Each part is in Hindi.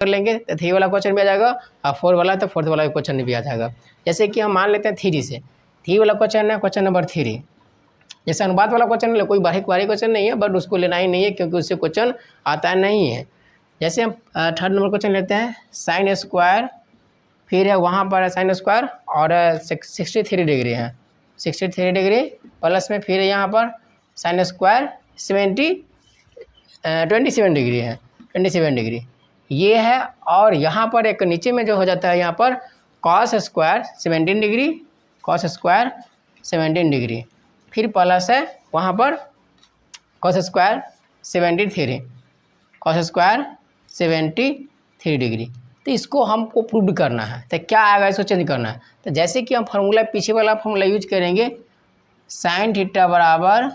कर लेंगे तो 3 वाला क्वेश्चन भी आ जाएगा, और 4 वाला तो 4th वाला क्वेश्चन भी आ जाएगा। जैसे कि हम मान लेते हैं 3 से, 3 वाला क्वेश्चन है क्वेश्चन नंबर 3। जैसे अनुपात वाला क्वेश्चन ले, कोई भारी क्वेश्चन नहीं है, बट उसको लेना ही नहीं है क्योंकि उससे क्वेश्चन आता नहीं है। जैसे हम 3rd नंबर क्वेश्चन लेते हैं, साइन स्क्वायर, फिर है वहाँ पर साइन स्क्वायर और 63 डिग्री है, 63 डिग्री प्लस में फिर यहाँ पर साइन स्क्वायर 27 डिग्री है, 27 डिग्री ये है। और यहाँ पर एक नीचे में जो हो जाता है यहाँ पर cos square 17 degree, cos square 17 degree, फिर प्लस है वहाँ पर cos square 73, cos square 73 degree. तो इसको हमको प्रूव करना है, तो क्या आएगा, इसको चेंज करना है। तो जैसे कि हम फार्मूला पीछे वाला फार्मूला यूज करेंगे, साइन थीटा बराबर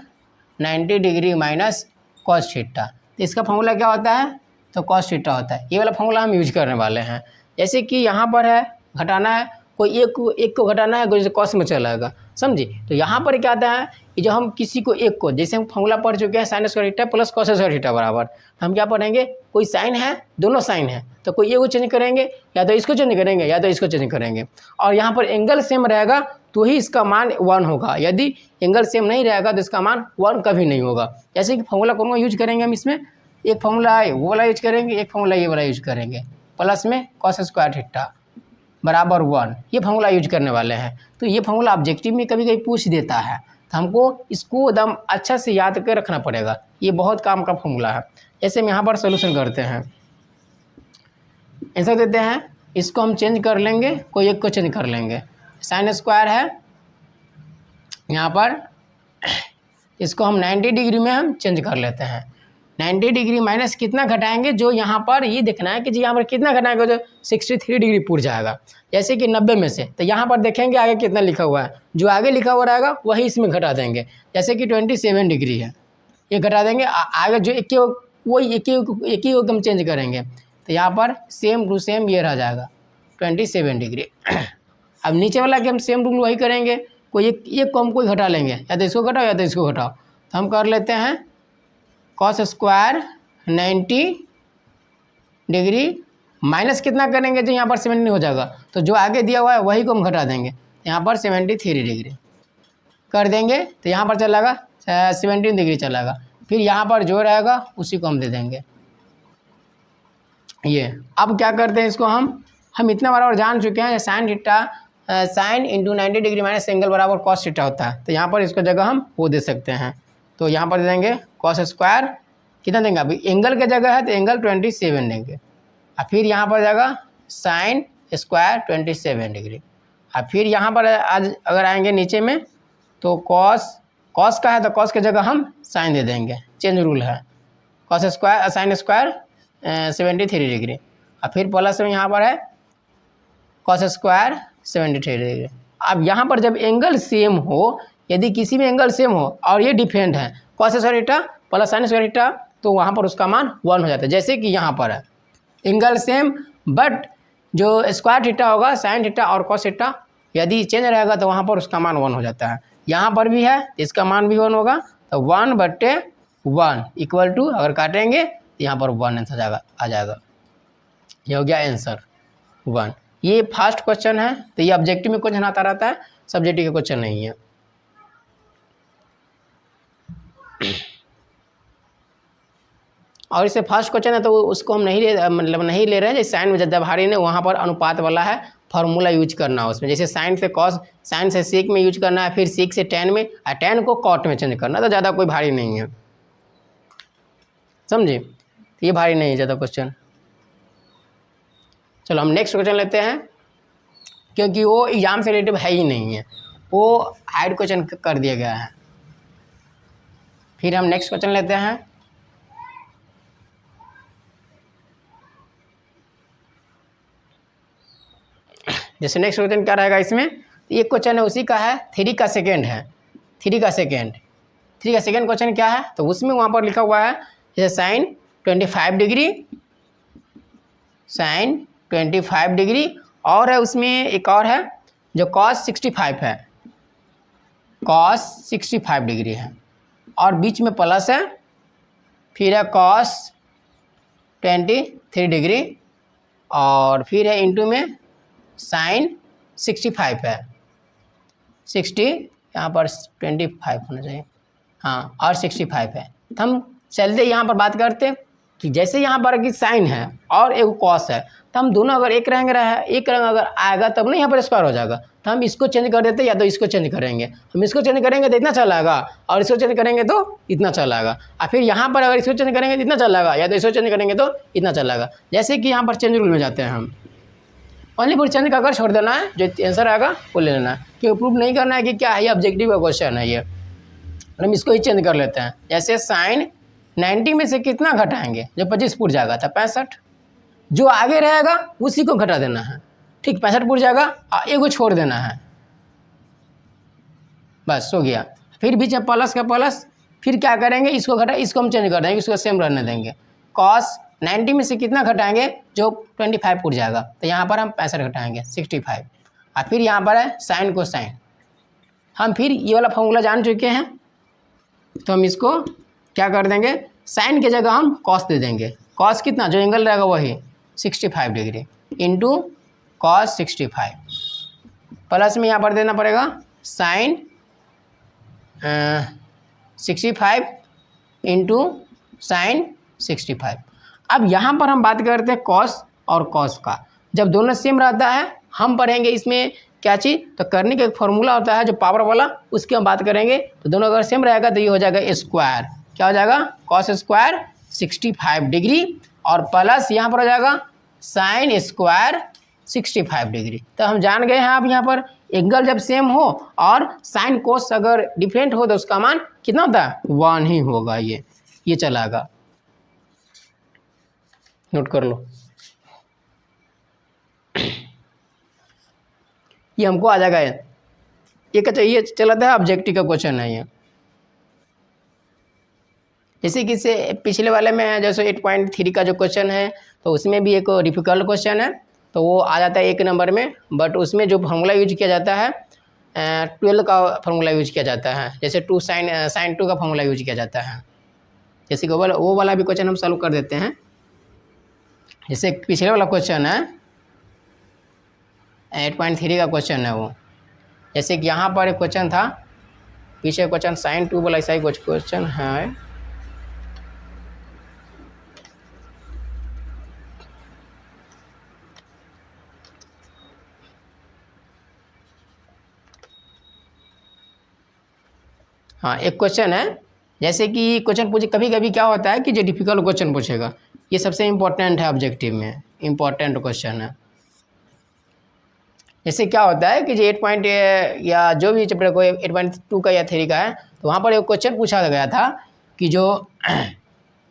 90 डिग्री माइनस कॉस थीटा। तो इसका फार्मूला क्या होता है, तो कॉस थीटा होता है। ये वाला फार्मूला हम यूज करने वाले हैं। जैसे कि यहाँ पर है घटाना है, कोई एक को घटाना है, जैसे कॉस में चलाएगा, समझे। तो यहाँ पर क्या आता है कि जो हम किसी को एक को, जैसे हम फार्मूला पढ़ चुके हैं sign square theta plus cos square theta बराबर, हम क्या पढ़ेंगे, कोई साइन है, दोनों साइन है, तो कोई एक को चेंज करेंगे, या तो इसको चेंज करेंगे या तो इसको चेंज करेंगे। और यहाँ पर एंगल सेम रहेगा तो ही इसका मान 1 होगा, यदि एंगल सेम नहीं रहेगा तो इसका मान 1 कभी नहीं होगा। जैसे कि फार्मूला कौन यूज करेंगे हम इसमें, एक फार्मूला है वो वाला यूज करेंगे, एक फार्मूला ये वाला यूज करेंगे, प्लस में कॉस स्क्वायर थीटा बराबर 1, ये फार्मूला यूज करने वाले हैं। तो ये फार्मूला ऑब्जेक्टिव में कभी कभी पूछ देता है, तो हमको इसको एकदम अच्छा से याद कर रखना पड़ेगा, ये बहुत काम का फार्मूला है। जैसे हम यहाँ पर सोल्यूशन करते हैं, आंसर देते हैं, इसको हम चेंज कर लेंगे, कोई एक को चेंज कर लेंगे। साइन स्क्वायर है यहाँ पर, इसको हम 90 डिग्री में हम चेंज कर लेते हैं। 90 डिग्री माइनस कितना घटाएंगे, जो यहाँ पर ये देखना है कि जी यहाँ पर कितना घटाएंगे, जो 63 डिग्री पूर जाएगा। जैसे कि 90 में से, तो यहाँ पर देखेंगे आगे कितना लिखा हुआ है, जो आगे लिखा हुआ रहेगा वही इसमें घटा देंगे। जैसे कि 27 डिग्री है, ये घटा देंगे, आगे जो एक ही हम चेंज करेंगे, तो यहाँ पर सेम टू सेम ये रह जाएगा 27 डिग्री। अब नीचे वाला कि हम सेम रूल वही करेंगे, कोई एक को हम कोई घटा लेंगे, या तो इसको घटाओ या तो इसको घटाओ। तो हम कर लेते हैं कॉस स्क्वायर 90 डिग्री माइनस कितना करेंगे, जो यहाँ पर 70 हो जाएगा, तो जो आगे दिया हुआ है वही को हम घटा देंगे, यहाँ पर 73 डिग्री कर देंगे, तो यहाँ पर चलेगा 17 डिग्री चलेगा। फिर यहाँ पर जो रहेगा उसी को हम दे देंगे ये। अब क्या करते हैं, इसको हम इतना बराबर जान चुके हैं, sine theta sine into 90 degree minus angle बराबर कॉस थीटा होता है। तो यहाँ पर इसको जगह हम वो दे सकते हैं, तो यहाँ पर दे देंगे कॉस स्क्वायर कितना देंगे, अभी एंगल की जगह है तो एंगल 27 देंगे, और फिर यहाँ पर जाएगा साइन स्क्वायर 27 डिग्री। और फिर यहाँ पर आज अगर आएंगे नीचे में, तो कॉस का है तो कॉस की जगह हम साइन दे देंगे, चेंज रूल है, cos square sine square 73 degree, और फिर प्लस में यहाँ पर है कॉस स्क्वायर 73 डिग्री। अब यहाँ पर जब एंगल सेम हो, यदि किसी में एंगल सेम हो और ये डिफरेंट है, cos square theta plus sign square theta, तो वहाँ पर उसका मान 1 हो जाता है। जैसे कि यहाँ पर है एंगल सेम, बट जो स्क्वायर थीटा होगा साइन थीटा और कॉस थीटा यदि चेंज रहेगा तो वहाँ पर उसका मान 1 हो जाता है। यहाँ पर भी है, इसका मान भी 1 होगा, तो 1/1 इक्वल टू, अगर काटेंगे तो यहाँ पर 1 आंसर आ जाएगा। ये हो गया आंसर 1। ये फर्स्ट क्वेश्चन है, तो ये ऑब्जेक्टिव में क्वेश्चन आता रहता है, सब्जेक्टिव का क्वेश्चन नहीं है। और इसे फर्स्ट क्वेश्चन है तो उसको हम नहीं ले रहे हैं। जैसे साइन में जब भारी ने वहाँ पर अनुपात वाला है, फार्मूला यूज करना है उसमें, जैसे साइन से कॉस, साइन से सेक में यूज करना है, फिर सेक से टेन में, और टेन को कॉट में चेंज करना, तो ज़्यादा कोई भारी नहीं है, समझे। तो ये भारी नहीं है ज़्यादा क्वेश्चन। चलो हम नेक्स्ट क्वेश्चन लेते हैं, क्योंकि वो एग्जाम से रिलेटिव है ही नहीं है, वो हाइड क्वेश्चन कर दिया गया है। फिर हम नेक्स्ट क्वेश्चन लेते हैं, जैसे नेक्स्ट क्वेश्चन क्या रहेगा इसमें, एक क्वेश्चन है उसी का है, 3 का सेकेंड है, 3 का सेकेंड क्वेश्चन क्या है, तो उसमें वहाँ पर लिखा हुआ है जैसे साइन 25 डिग्री, साइन 25 डिग्री, और है उसमें एक और है जो कॉस 65 है, कॉस 65 डिग्री है, और बीच में प्लस है, फिर है कॉस 23 डिग्री, और फिर है इंटू में साइन 65 है, 60 यहाँ पर 25 होना चाहिए, हाँ, और 65 है। तो हम चलते यहाँ पर बात करते हैं कि जैसे यहाँ पर कि साइन है और एक कॉस है, तो हम दोनों अगर एक रंग रहा है, एक रंग अगर आएगा तब ना यहाँ पर स्क्वायर हो जाएगा। तो हम इसको चेंज कर देते हैं या तो इसको चेंज करेंगे। हम इसको चेंज करेंगे तो इतना चला आएगा और इसको चेंज करेंगे तो इतना चला आएगा। और फिर यहाँ पर अगर इसको चेंज करेंगे तो इतना चला आएगा या तो इसको चेंज करेंगे तो इतना चला आएगा। जैसे कि यहाँ पर चेंज रूल में जाते हैं हम, ओनली फॉर चेंज का अगर छोड़ देना है, जो आंसर आएगा वो ले लेना है, क्योंकि प्रूव नहीं करना है कि क्या है, ये ऑब्जेक्टिव का क्वेश्चन है ये। हम इसको ही चेंज कर लेते हैं। जैसे साइन 90 में से कितना घटाएंगे, जो 25 फुट जाएगा था 65, जो आगे रहेगा उसी को घटा देना है, ठीक, 65 फुट जाएगा और एक को छोड़ देना है, बस हो गया। फिर बीच में प्लस का प्लस, फिर क्या करेंगे, इसको घटा, इसको हम चेंज कर देंगे, इसको सेम रहने देंगे। कॉस 90 में से कितना घटाएंगे, जो 25 फुट जाएगा, तो यहाँ पर हम 65 घटाएंगे 65, और फिर यहाँ पर है साइन को साइन। हम फिर ये वाला फॉर्मूला जान चुके हैं, तो हम इसको क्या कर देंगे, साइन की जगह हम कॉस दे देंगे। कॉस कितना, जो एंगल रहेगा वही 65 डिग्री इंटू कॉस 65, प्लस में यहाँ पर देना पड़ेगा साइन 65 इंटू साइन 65। अब यहाँ पर हम बात करते हैं कॉस और कॉस का। जब दोनों सेम रहता है हम पढ़ेंगे इसमें क्या चीज़, तो करने का एक फॉर्मूला होता है जो पावर वाला, उसकी हम बात करेंगे। तो दोनों अगर सेम रहेगा तो ये हो जाएगा स्क्वायर, क्या हो जाएगा, कॉस स्क्वायर 65 डिग्री और प्लस यहाँ पर हो जाएगा साइन स्क्वायर 65 डिग्री। तो हम जान गए हैं अब यहाँ पर एंगल जब सेम हो और साइन कोस अगर डिफरेंट हो तो उसका मान कितना होता है, 1 ही होगा। ये चलागा, नोट कर लो, ये हमको आ जाएगा। ये चला था ऑब्जेक्टिव का क्वेश्चन है ये। जैसे कि से पिछले वाले में जैसे 8.3 का जो क्वेश्चन है, तो उसमें भी एक डिफ़िकल्ट क्वेश्चन है, तो वो आ जाता है 1 नंबर में, बट उसमें जो फार्मूला यूज किया जाता है 12 का फार्मूला यूज किया जाता है। जैसे 2 साइन 2 का फार्मूला यूज किया जाता है। जैसे कि वो वाला भी क्वेश्चन हम सॉल्व कर देते हैं। जैसे पिछले वाला क्वेश्चन है 8.3 का क्वेश्चन है वो। जैसे कि यहाँ पर एक क्वेश्चन था, पीछे क्वेश्चन साइन 2 वाला ऐसा ही कुछ क्वेश्चन है। हाँ, एक क्वेश्चन है, जैसे कि क्वेश्चन पूछे, कभी कभी क्या होता है कि जो डिफिकल्ट क्वेश्चन पूछेगा, ये सबसे इम्पोर्टेंट है ऑब्जेक्टिव में, इम्पोर्टेंट क्वेश्चन है। जैसे क्या होता है कि जो 8 या जो भी चैप्टर को 8.2 का या 3 का है, तो वहाँ पर एक क्वेश्चन पूछा गया था कि जो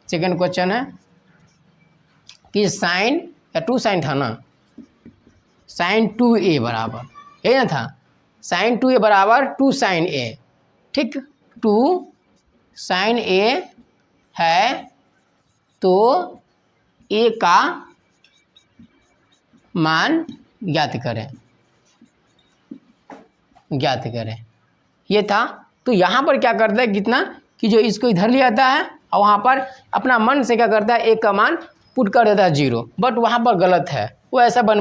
सेकेंड क्वेश्चन है कि साइन या 2 साइन था ना, साइन 2a बराबर, यही ना था, साइन 2a बराबर 2 साइन a, ठीक, 2 साइन a है तो a का मान ज्ञात करें, ये था। तो यहाँ पर क्या करता है कितना कि जो इसको इधर ले आता है और वहाँ पर अपना मन से क्या करता है, a का मान पुट कर देता है 0, बट वहाँ पर गलत है, वो ऐसा बन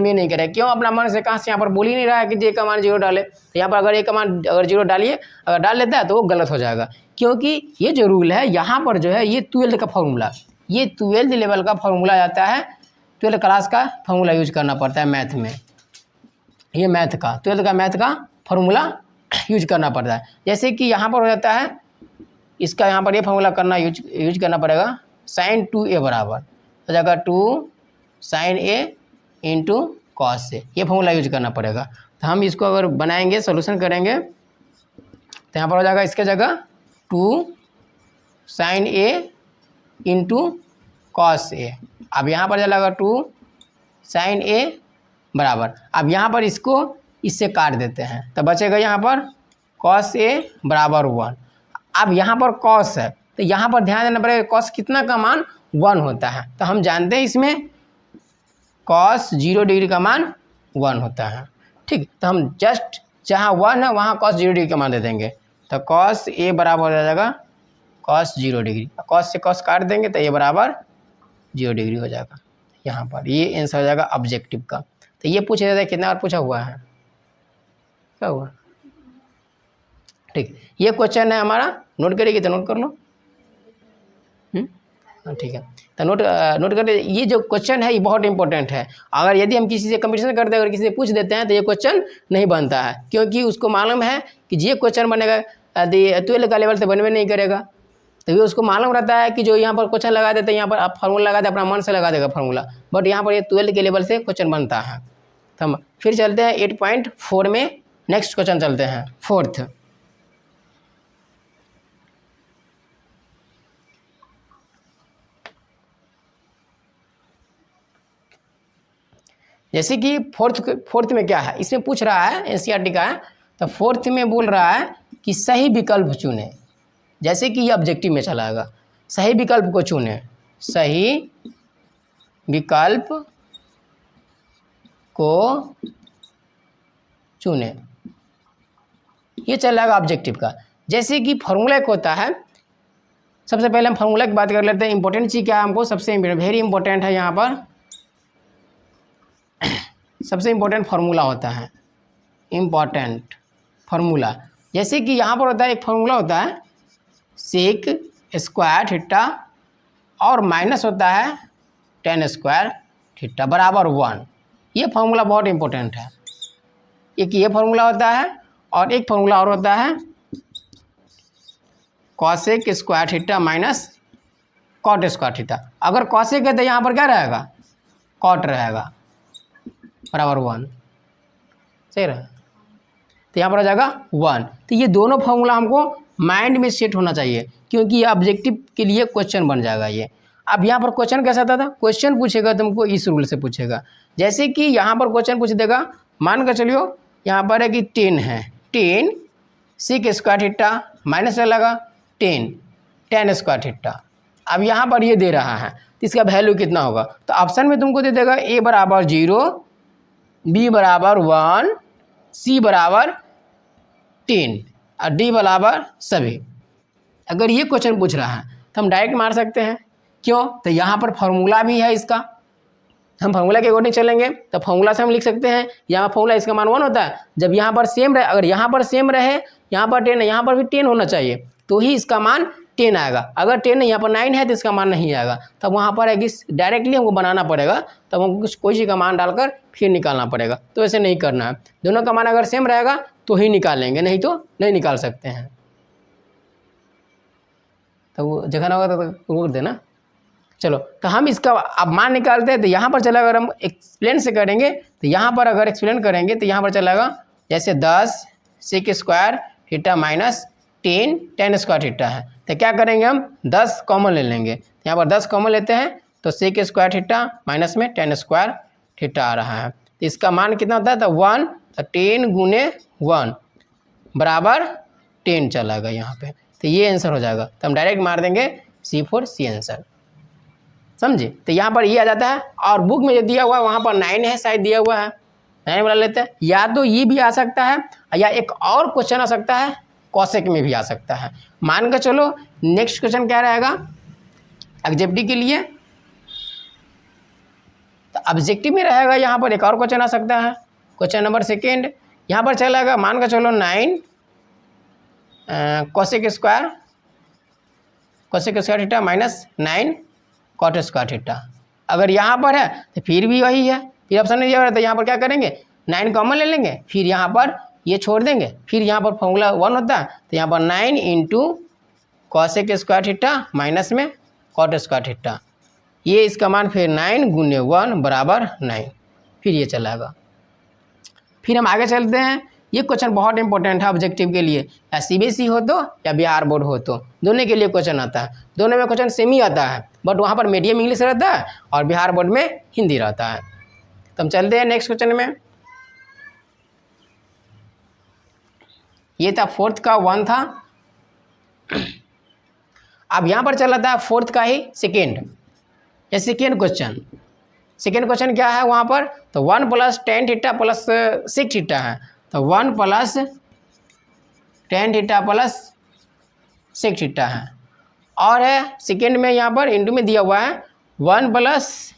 भी नहीं करे। क्यों, अपना मन से कहाँ से यहाँ पर बोल ही नहीं रहा है कि जे का मान 0 डाले। तो यहाँ पर अगर a का मान अगर 0 डालिए, अगर डाल लेता है तो वो गलत हो जाएगा, क्योंकि ये जो रूल है यहाँ पर जो है ये 12 का फॉर्मूला, ये 12 लेवल का फॉर्मूला आता है, 12 क्लास का फॉर्मूला यूज करना पड़ता है मैथ में, ये मैथ का 12 का मैथ का फॉर्मूला यूज करना पड़ता है। जैसे कि यहाँ पर हो जाता है, इसका यहाँ पर ये फॉर्मूला करना यूज करना पड़ेगा, साइन 2a बराबर हो जाएगा 2 साइन a इंटू कॉस से, ये फॉर्मूला यूज करना पड़ेगा। तो हम इसको अगर बनाएंगे, सोल्यूशन करेंगे, तो यहाँ पर हो जाएगा इसके जगह 2 sine a into cos a। अब यहाँ पर चलेगा 2 साइन a बराबर, अब यहाँ पर इसको इससे काट देते हैं, तो बचेगा यहाँ पर कॉस a बराबर 1। अब यहाँ पर कॉस है, तो यहाँ पर ध्यान देना पड़ेगा कॉस कितना का मान 1 होता है। तो हम जानते हैं इसमें कॉस 0 डिग्री का मान 1 होता है, ठीक। तो हम जस्ट जहाँ 1 है वहाँ कॉस 0 डिग्री का मान दे देंगे, तो कॉस a बराबर हो जाएगा कॉस 0 डिग्री, कॉस से कॉस काट देंगे तो a बराबर 0 डिग्री हो जाएगा। यहाँ पर, ये आंसर हो जाएगा ऑब्जेक्टिव का। तो ये पूछा जाता है, कितना बार पूछा हुआ है, क्या हुआ, ठीक। ये क्वेश्चन है हमारा, नोट करेगी तो नोट कर लो। ठीक है, तो नोट कर, ये जो क्वेश्चन है ये बहुत इंपॉर्टेंट है। अगर यदि हम किसी से कंपटीशन करते हैं, अगर किसी से पूछ देते हैं तो ये क्वेश्चन नहीं बनता है, क्योंकि उसको मालूम है कि ये क्वेश्चन बनेगा 12 का लेवल से बनवे नहीं करेगा। तो ये उसको मालूम रहता है कि जो यहाँ पर क्वेश्चन लगा देते हैं, यहाँ पर आप फार्मूला लगा दे, अपना मन से लगा देगा फार्मूला, बट यहाँ पर ये 12 के लेवल से क्वेश्चन बनता है। तो हम फिर चलते हैं 8.4 में, नेक्स्ट क्वेश्चन चलते हैं, फोर्थ। जैसे कि फोर्थ में क्या है, इसमें पूछ रहा है, एनसीईआरटी का है, तो फोर्थ में बोल रहा है कि सही विकल्प चुने। जैसे कि ये ऑब्जेक्टिव में चलाएगा, सही विकल्प को चुने, सही विकल्प को चुने, ये चलेगा ऑब्जेक्टिव का। जैसे कि फार्मूला एक होता है, सबसे पहले हम फार्मूला की बात कर लेते हैं। इंपॉर्टेंट चीज़ क्या है, हमको सबसे वेरी इंपॉर्टेंट है, यहाँ पर सबसे इम्पोर्टेंट फार्मूला होता है, इम्पॉर्टेंट फार्मूला। जैसे कि यहाँ पर होता है, एक फार्मूला होता है सेक स्क्वायर थीटा और माइनस होता है टेन स्क्वायर थीटा बराबर 1। ये फार्मूला बहुत इंपॉर्टेंट है। एक ये फार्मूला होता है और एक फार्मूला और होता है cosec square theta minus cot square theta. अगर कॉसेक है तो यहाँ पर क्या रहेगा, कॉट रहेगा, बराबर 1, सही रहा। तो यहाँ पर आ जाएगा 1। तो ये दोनों फार्मूला हमको माइंड में सेट होना चाहिए, क्योंकि ये ऑब्जेक्टिव के लिए क्वेश्चन बन जाएगा ये। अब यहाँ पर क्वेश्चन कैसा आता था, क्वेश्चन पूछेगा तुमको इस रूल से पूछेगा। जैसे कि यहाँ पर क्वेश्चन पूछ देगा, मान कर चलियो यहाँ पर है कि 10 है, 10 सेक स्क्वायर थीटा माइनस लगा 10 टेन स्क्वायर थीटा। अब यहाँ पर ये दे रहा है, तो इसका वैल्यू कितना होगा, तो ऑप्शन में तुमको दे देगा ए बराबर 0, बी बराबर 1, सी बराबर 10 और डी बराबर सभी। अगर ये क्वेश्चन पूछ रहा है तो हम डायरेक्ट मार सकते हैं, क्यों, तो यहाँ पर फार्मूला भी है इसका, हम फार्मूला के अकॉर्डिंग चलेंगे तो फार्मूला से हम लिख सकते हैं। यहाँ फार्मूला इसका मान 1 होता है, जब यहाँ पर सेम रहे, अगर यहाँ पर सेम रहे, यहाँ पर 10 है, यहाँ पर भी 10 होना चाहिए, तो ही इसका मान 10 आएगा। अगर 10 यहाँ पर 9 है तो इसका मान नहीं आएगा, तब वहाँ पर है कि डायरेक्टली हमको बनाना पड़ेगा, तब हमको कुछ कोई चीज़ का मान डालकर फिर निकालना पड़ेगा। तो ऐसे नहीं करना है, दोनों का मान अगर सेम रहेगा तो ही निकालेंगे, नहीं तो नहीं निकाल सकते हैं। तो वो जगह ना होगा तो रोक देना। चलो, तो हम इसका अब मान निकालते हैं। तो यहाँ पर चला, अगर हम एक्सप्लेन से करेंगे तो यहाँ पर अगर एक्सप्लेन करेंगे तो यहाँ पर चलेगा जैसे 10 sec square theta minus 10 tan square theta है, तो क्या करेंगे हम 10 कॉमन ले लेंगे। यहाँ पर 10 कॉमन लेते हैं तो सेक स्क्वायर थीटा माइनस में टेन स्क्वायर थीटा आ रहा है। तो इसका मान कितना होता है, तो 1, तो 10 गुने 1 बराबर 10 चलाएगा यहाँ पे, तो ये आंसर हो जाएगा। तो हम डायरेक्ट मार देंगे C आंसर, समझे। तो यहाँ पर ये आ जाता है, और बुक में जो दिया हुआ है वहाँ पर 9 है, शायद दिया हुआ है 9 वाला लेते हैं। या तो ये भी आ सकता है, या एक और क्वेश्चन आ सकता है कॉसेक में भी आ सकता है। मान कर चलो नेक्स्ट क्वेश्चन क्या रहेगा ऑब्जेक्टिव के लिए, तो ऑब्जेक्टिव में रहेगा यहाँ पर एक और क्वेश्चन आ सकता है, क्वेश्चन नंबर 2 यहाँ पर चलेगा। मान कर चलो 9 cosec square theta minus 9 cot square theta. अगर यहाँ पर है तो फिर भी वही है, फिर ऑप्शन नहीं दिया हुआ है, तो यहाँ पर क्या करेंगे 9 कॉमन ले लेंगे, फिर यहाँ पर ये छोड़ देंगे, फिर यहाँ पर फॉर्मूला 1 होता है, तो यहाँ पर 9 into cosec square theta minus में कॉट स्क्वायर थीटा, ये इसका मान फिर 9 गुने 1 बराबर 9, फिर ये चलाएगा। फिर हम आगे चलते हैं। ये क्वेश्चन बहुत इंपॉर्टेंट है ऑब्जेक्टिव के लिए, या CBSE हो तो या बिहार बोर्ड हो तो, दोनों के लिए क्वेश्चन आता है। दोनों में क्वेश्चन सेम ही आता है, बट वहाँ पर मीडियम इंग्लिश रहता है और बिहार बोर्ड में हिंदी रहता है। तो हम चलते हैं नेक्स्ट क्वेश्चन में। ये था फोर्थ का 1 था। अब यहाँ पर चल रहा था फोर्थ का ही सेकेंड, या सेकेंड क्वेश्चन क्या है वहाँ पर, तो 1 + tan थीटा प्लस 6 थीटा है, तो 1 + tan थीटा प्लस 6 थीटा है, और है सेकेंड में यहाँ पर इंटू में दिया हुआ है 1 +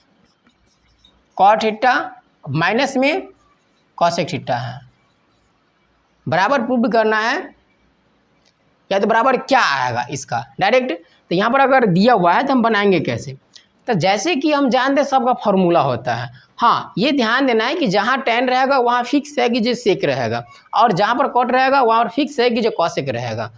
कॉट थीटा माइनस में कॉसेक थीटा है। बराबर प्रूव करना है या तो बराबर क्या आएगा इसका डायरेक्ट। तो यहाँ पर अगर दिया हुआ है तो हम बनाएंगे कैसे। तो जैसे कि हम जानते हैं सबका फॉर्मूला होता है। हाँ, ये ध्यान देना है कि जहाँ tan रहेगा वहाँ फिक्स है कि जो सेक रहेगा, और जहाँ पर कॉट रहेगा वहाँ पर फिक्स है कि जो कॉसेक रहेगा।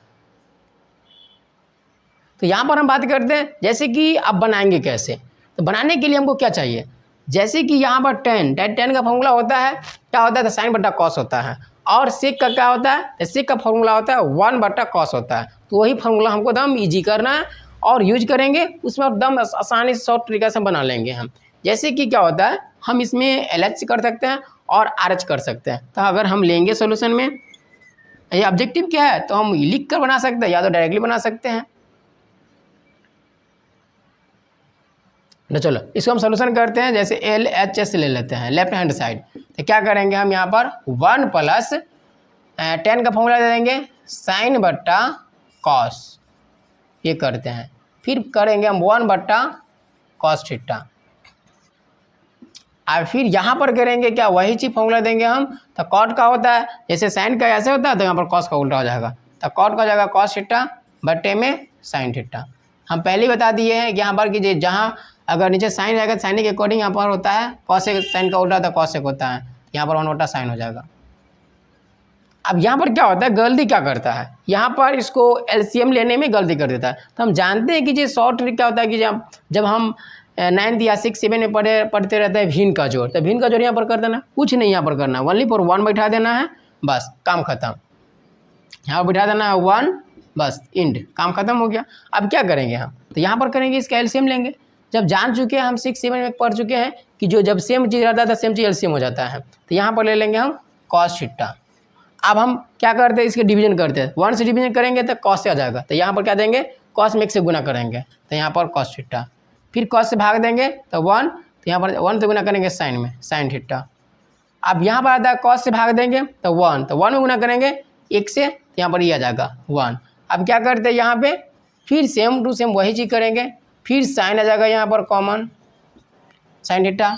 तो यहाँ पर हम बात करते हैं जैसे कि अब बनाएंगे कैसे। तो बनाने के लिए हमको क्या चाहिए, जैसे कि यहाँ पर tan का फॉर्मूला होता है क्या होता है, तो साइन बटा कॉस होता है, और सेक का क्या होता है, तो सेक का फॉर्मूला होता है 1 बटा कॉस होता है। तो वही फॉर्मूला हमको एकदम ईजी करना है और यूज करेंगे, उसमें एकदम आसानी से शॉर्ट तरीका से बना लेंगे हम। जैसे कि क्या होता है, हम इसमें LH कर सकते हैं और RH कर सकते हैं। तो अगर हम लेंगे सोल्यूशन में, ये ऑब्जेक्टिव क्या है, तो हम लिख कर बना सकते हैं या तो डायरेक्टली बना सकते हैं। तो चलो इसको हम सोल्यूशन करते हैं। जैसे LHS ले लेते हैं लेफ्ट हैंड साइड। तो क्या करेंगे हम यहाँ पर 1 प्लस tan का फॉर्मूला दे देंगे साइन बट्टा कॉस, ये करते हैं। फिर करेंगे हम 1 बट्टा कॉस थीटा, और फिर यहाँ पर करेंगे क्या, वही चीज फॉर्मूला देंगे हम। तो कॉट का होता है जैसे साइन का ऐसे होता है, तो यहाँ पर कॉस का उल्टा हो जाएगा। तो कॉट का हो जाएगा कॉस थीटा बट्टे में साइन थीटा। हम पहले ही बता दिए हैं यहाँ पर कि जहाँ अगर नीचे साइन रहेगा साइन के अकॉर्डिंग यहाँ पर होता है कॉसेक, साइन का उल्टा होता है कॉसेक होता है, यहाँ पर 1 बटा साइन हो जाएगा। अब यहाँ पर क्या होता है, गलती क्या करता है, यहाँ पर इसको LCM लेने में गलती कर देता है। तो हम जानते हैं कि ये शॉर्ट ट्रिक क्या होता है कि जब हम 9th या 6th 7 में पढ़ते रहते हैं भिन्न का जोड़, तो भिन्न का जोड़ यहाँ पर कर देना, कुछ नहीं यहाँ पर करना, ओनली पर 1 बैठा देना है, बस काम खत्म। यहाँ पर बैठा देना है 1, बस इंड, काम खत्म हो गया। अब क्या करेंगे हम, तो यहाँ पर करेंगे इसका LCM लेंगे। जब जान चुके हैं हम 6 7 में पढ़ चुके हैं कि जो जब सेम चीज़ रहता है तो सेम चीज़ LCM हो जाता है। तो यहाँ पर ले लेंगे हम कॉस थीटा। अब हम क्या करते हैं, इसके डिवीजन करते हैं, 1 से डिवीजन करेंगे तो कॉस से आ जाएगा। तो यहाँ पर क्या देंगे, कॉस में 1 से गुना करेंगे, तो यहाँ पर कॉस थीटा। फिर कॉस से भाग देंगे तो 1, तो यहाँ पर 1 से गुना करेंगे साइन में, साइन थीटा। अब यहाँ पर आता है कॉस से भाग देंगे तो 1, तो 1 में गुना करेंगे 1 से, तो यहाँ पर ये आ जाएगा 1। अब क्या करते हैं यहाँ पे, फिर सेम टू सेम वही चीज़ करेंगे, फिर साइन आ जाएगा यहाँ पर कॉमन, साइन थीटा।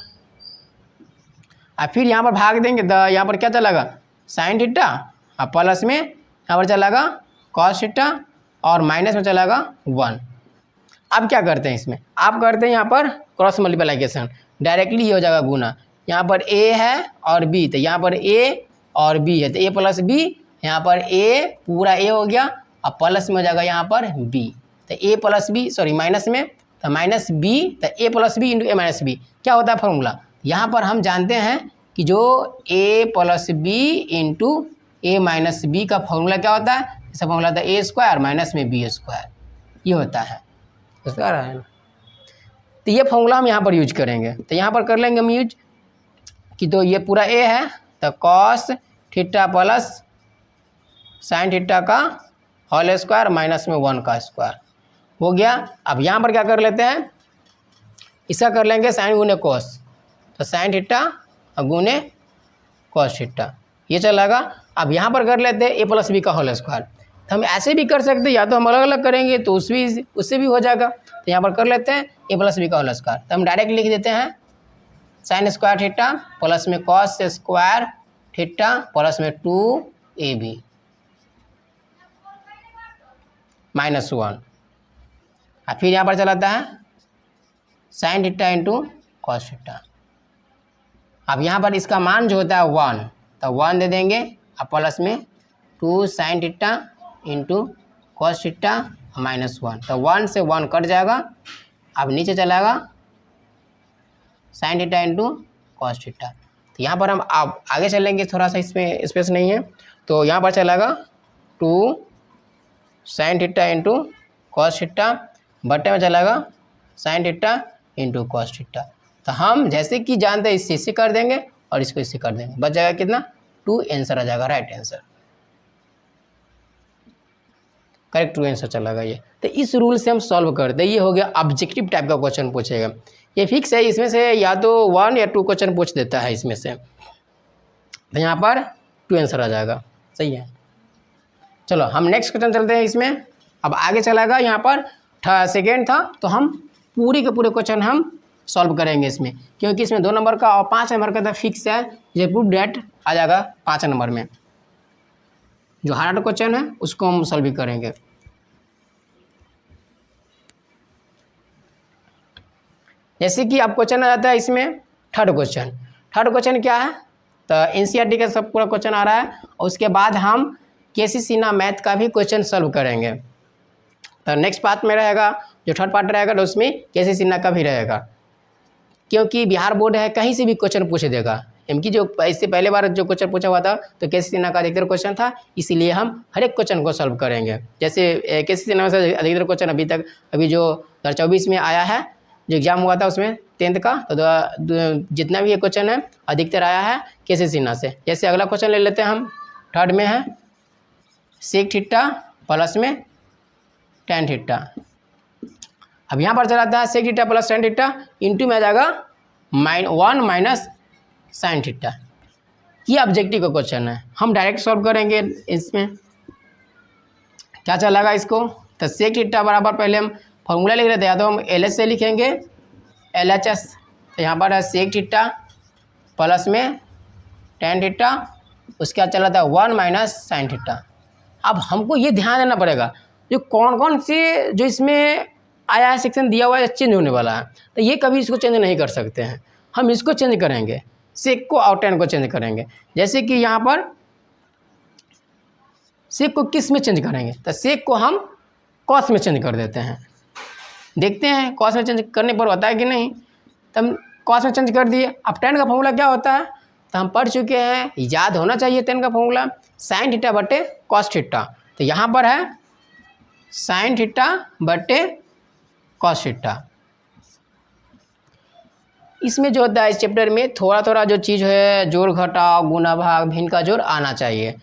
अब फिर यहाँ पर भाग देंगे तो यहाँ पर क्या चलेगा, साइन थीटा, और प्लस में यहाँ पर चलेगा कॉस थीटा, और माइनस में चलेगा 1। अब क्या करते हैं इसमें, आप करते हैं यहाँ पर क्रॉस मल्टीप्लिकेशन, डायरेक्टली ये हो जाएगा गुना। यहाँ पर A है और B, तो यहाँ पर A और B है, तो A प्लस B, यहाँ पर A पूरा A हो गया, और प्लस में हो जाएगा यहाँ पर B, तो A plus B, sorry minus में, तो माइनस B, तो A plus B into A minus B क्या होता है फॉर्मूला। यहाँ पर हम जानते हैं कि जो A plus B into A minus B का फॉर्मूला क्या होता है, इसका फॉर्मूला होता है A स्क्वायर माइनस में B स्क्वायर, ये होता है, उसका है ना। तो ये फॉर्मूला हम यहाँ पर यूज करेंगे। तो यहाँ पर कर लेंगे हम यूज कि तो ये पूरा A है, तो cos theta plus sine theta का होल स्क्वायर माइनस में 1 का स्क्वायर हो गया। अब यहाँ पर क्या कर लेते हैं, इसका कर लेंगे साइन गुने कॉस, तो साइन थीटा गुने कॉस थीटा, ये चलेगा। अब यहाँ पर कर लेते हैं A प्लस B का होल स्क्वायर। तो हम ऐसे भी कर सकते हैं, या तो हम अलग अलग करेंगे तो उससे भी हो जाएगा। तो यहाँ पर कर लेते हैं A प्लस B का होल स्क्वायर, तो हम डायरेक्ट लिख देते हैं साइन स्क्वायर थीटा प्लस में कॉस स्क्वायर थीटा प्लस में 2AB माइनस 1। और फिर यहाँ पर चलाता है sine theta into cos theta. अब यहाँ पर इसका मान जो होता है 1, तो 1 दे देंगे, और प्लस में 2 sign theta into cos theta minus 1, तो 1 से 1 कट जाएगा। अब नीचे चलाएगा sign theta into cos theta. तो यहाँ पर हम अब आगे चलेंगे, थोड़ा सा इसमें स्पेस नहीं है, तो यहाँ पर चलेगा 2 sign theta into cos theta बटे में चलेगा sign theta into cos theta. तो हम जैसे कि जानते हैं इससे कर देंगे और इसको इससे कर देंगे, बच जाएगा कितना 2 आंसर आ जाएगा, राइट आंसर, करेक्ट 2 आंसर चलेगा ये। तो इस रूल से हम सॉल्व करते हैं, ये हो गया ऑब्जेक्टिव टाइप का क्वेश्चन पूछेगा। ये फिक्स है, इसमें से या तो 1 या 2 क्वेश्चन पूछ देता है इसमें से, तो यहाँ पर 2 आंसर आ जाएगा, सही है। चलो हम नेक्स्ट क्वेश्चन चलते हैं इसमें। अब आगे चलेगा यहाँ पर सेकेंड था, तो हम पूरे के पूरे क्वेश्चन हम सॉल्व करेंगे इसमें, क्योंकि इसमें 2 नंबर का और 5 नंबर का तो फिक्स है, ये प्रूफ डेट आ जाएगा 5 नंबर में। जो हार्ड क्वेश्चन है उसको हम सॉल्व भी करेंगे। जैसे कि अब क्वेश्चन आ जाता है इसमें थर्ड क्वेश्चन क्या है, तो एनसीईआरटी का सब पूरा क्वेश्चन आ रहा है, और उसके बाद हम केसी सिन्हा मैथ का भी क्वेश्चन सॉल्व करेंगे। तो नेक्स्ट पार्ट में रहेगा, जो थर्ड पार्ट रहेगा तो उसमें केसी सिन्हा का भी रहेगा, क्योंकि बिहार बोर्ड है कहीं से भी क्वेश्चन पूछ देगा। इनकी जो इससे पहले बार जो क्वेश्चन पूछा हुआ था तो केसी सिन्हा का अधिकतर क्वेश्चन था, इसीलिए हम हर एक क्वेश्चन को सॉल्व करेंगे। जैसे केसी सिन्हा से अधिकतर क्वेश्चन अभी जो 2024 में आया है, जो एग्जाम हुआ था उसमें 10th का, तो जितना भी ये क्वेश्चन है अधिकतर आया है केसी सिन्हा से। जैसे अगला क्वेश्चन ले लेते हैं हम, थर्ड में है सेक थीटा प्लस में tan थीटा। अब यहाँ पर चला जाता है sec theta plus tan theta into में आ जाएगा 1 माइनस साइन थीटा। ये ऑब्जेक्टिव का क्वेश्चन है, हम डायरेक्ट सॉल्व करेंगे। इसमें क्या चलेगा इसको, तो सेक थीटा बराबर पहले हम फॉर्मूला लिख लेते हैं, या तो हम LH से लिखेंगे LHS। तो यहाँ पर है सेक थीटा प्लस में tan थीटा, उसके बाद चला था 1 माइनस साइन थीटा। अब हमको ये ध्यान देना पड़ेगा जो कौन कौन से जो इसमें आया है सेक्शन दिया हुआ है चेंज होने वाला है, तो ये कभी इसको चेंज नहीं कर सकते हैं। हम इसको चेंज करेंगे, सेक को और tan को चेंज करेंगे। जैसे कि यहाँ पर सेक को किस में चेंज करेंगे, तो सेक को हम कॉस में चेंज कर देते हैं। देखते हैं कॉस में चेंज करने पर होता है कि नहीं, तो हम कॉस में चेंज कर दिए। अब tan का फॉर्मूला क्या होता है, तो हम पढ़ चुके हैं, याद होना चाहिए tan का फॉर्मूला साइन थीटा बटे कॉस थीटा। तो यहाँ पर है साइन थीटा बटे कॉस थीटा। इसमें जो होता है इस चैप्टर में थोड़ा थोड़ा जो चीज़ है, जोड़ घटाव गुणा भाग भिन्न का जोड़ आना चाहिए,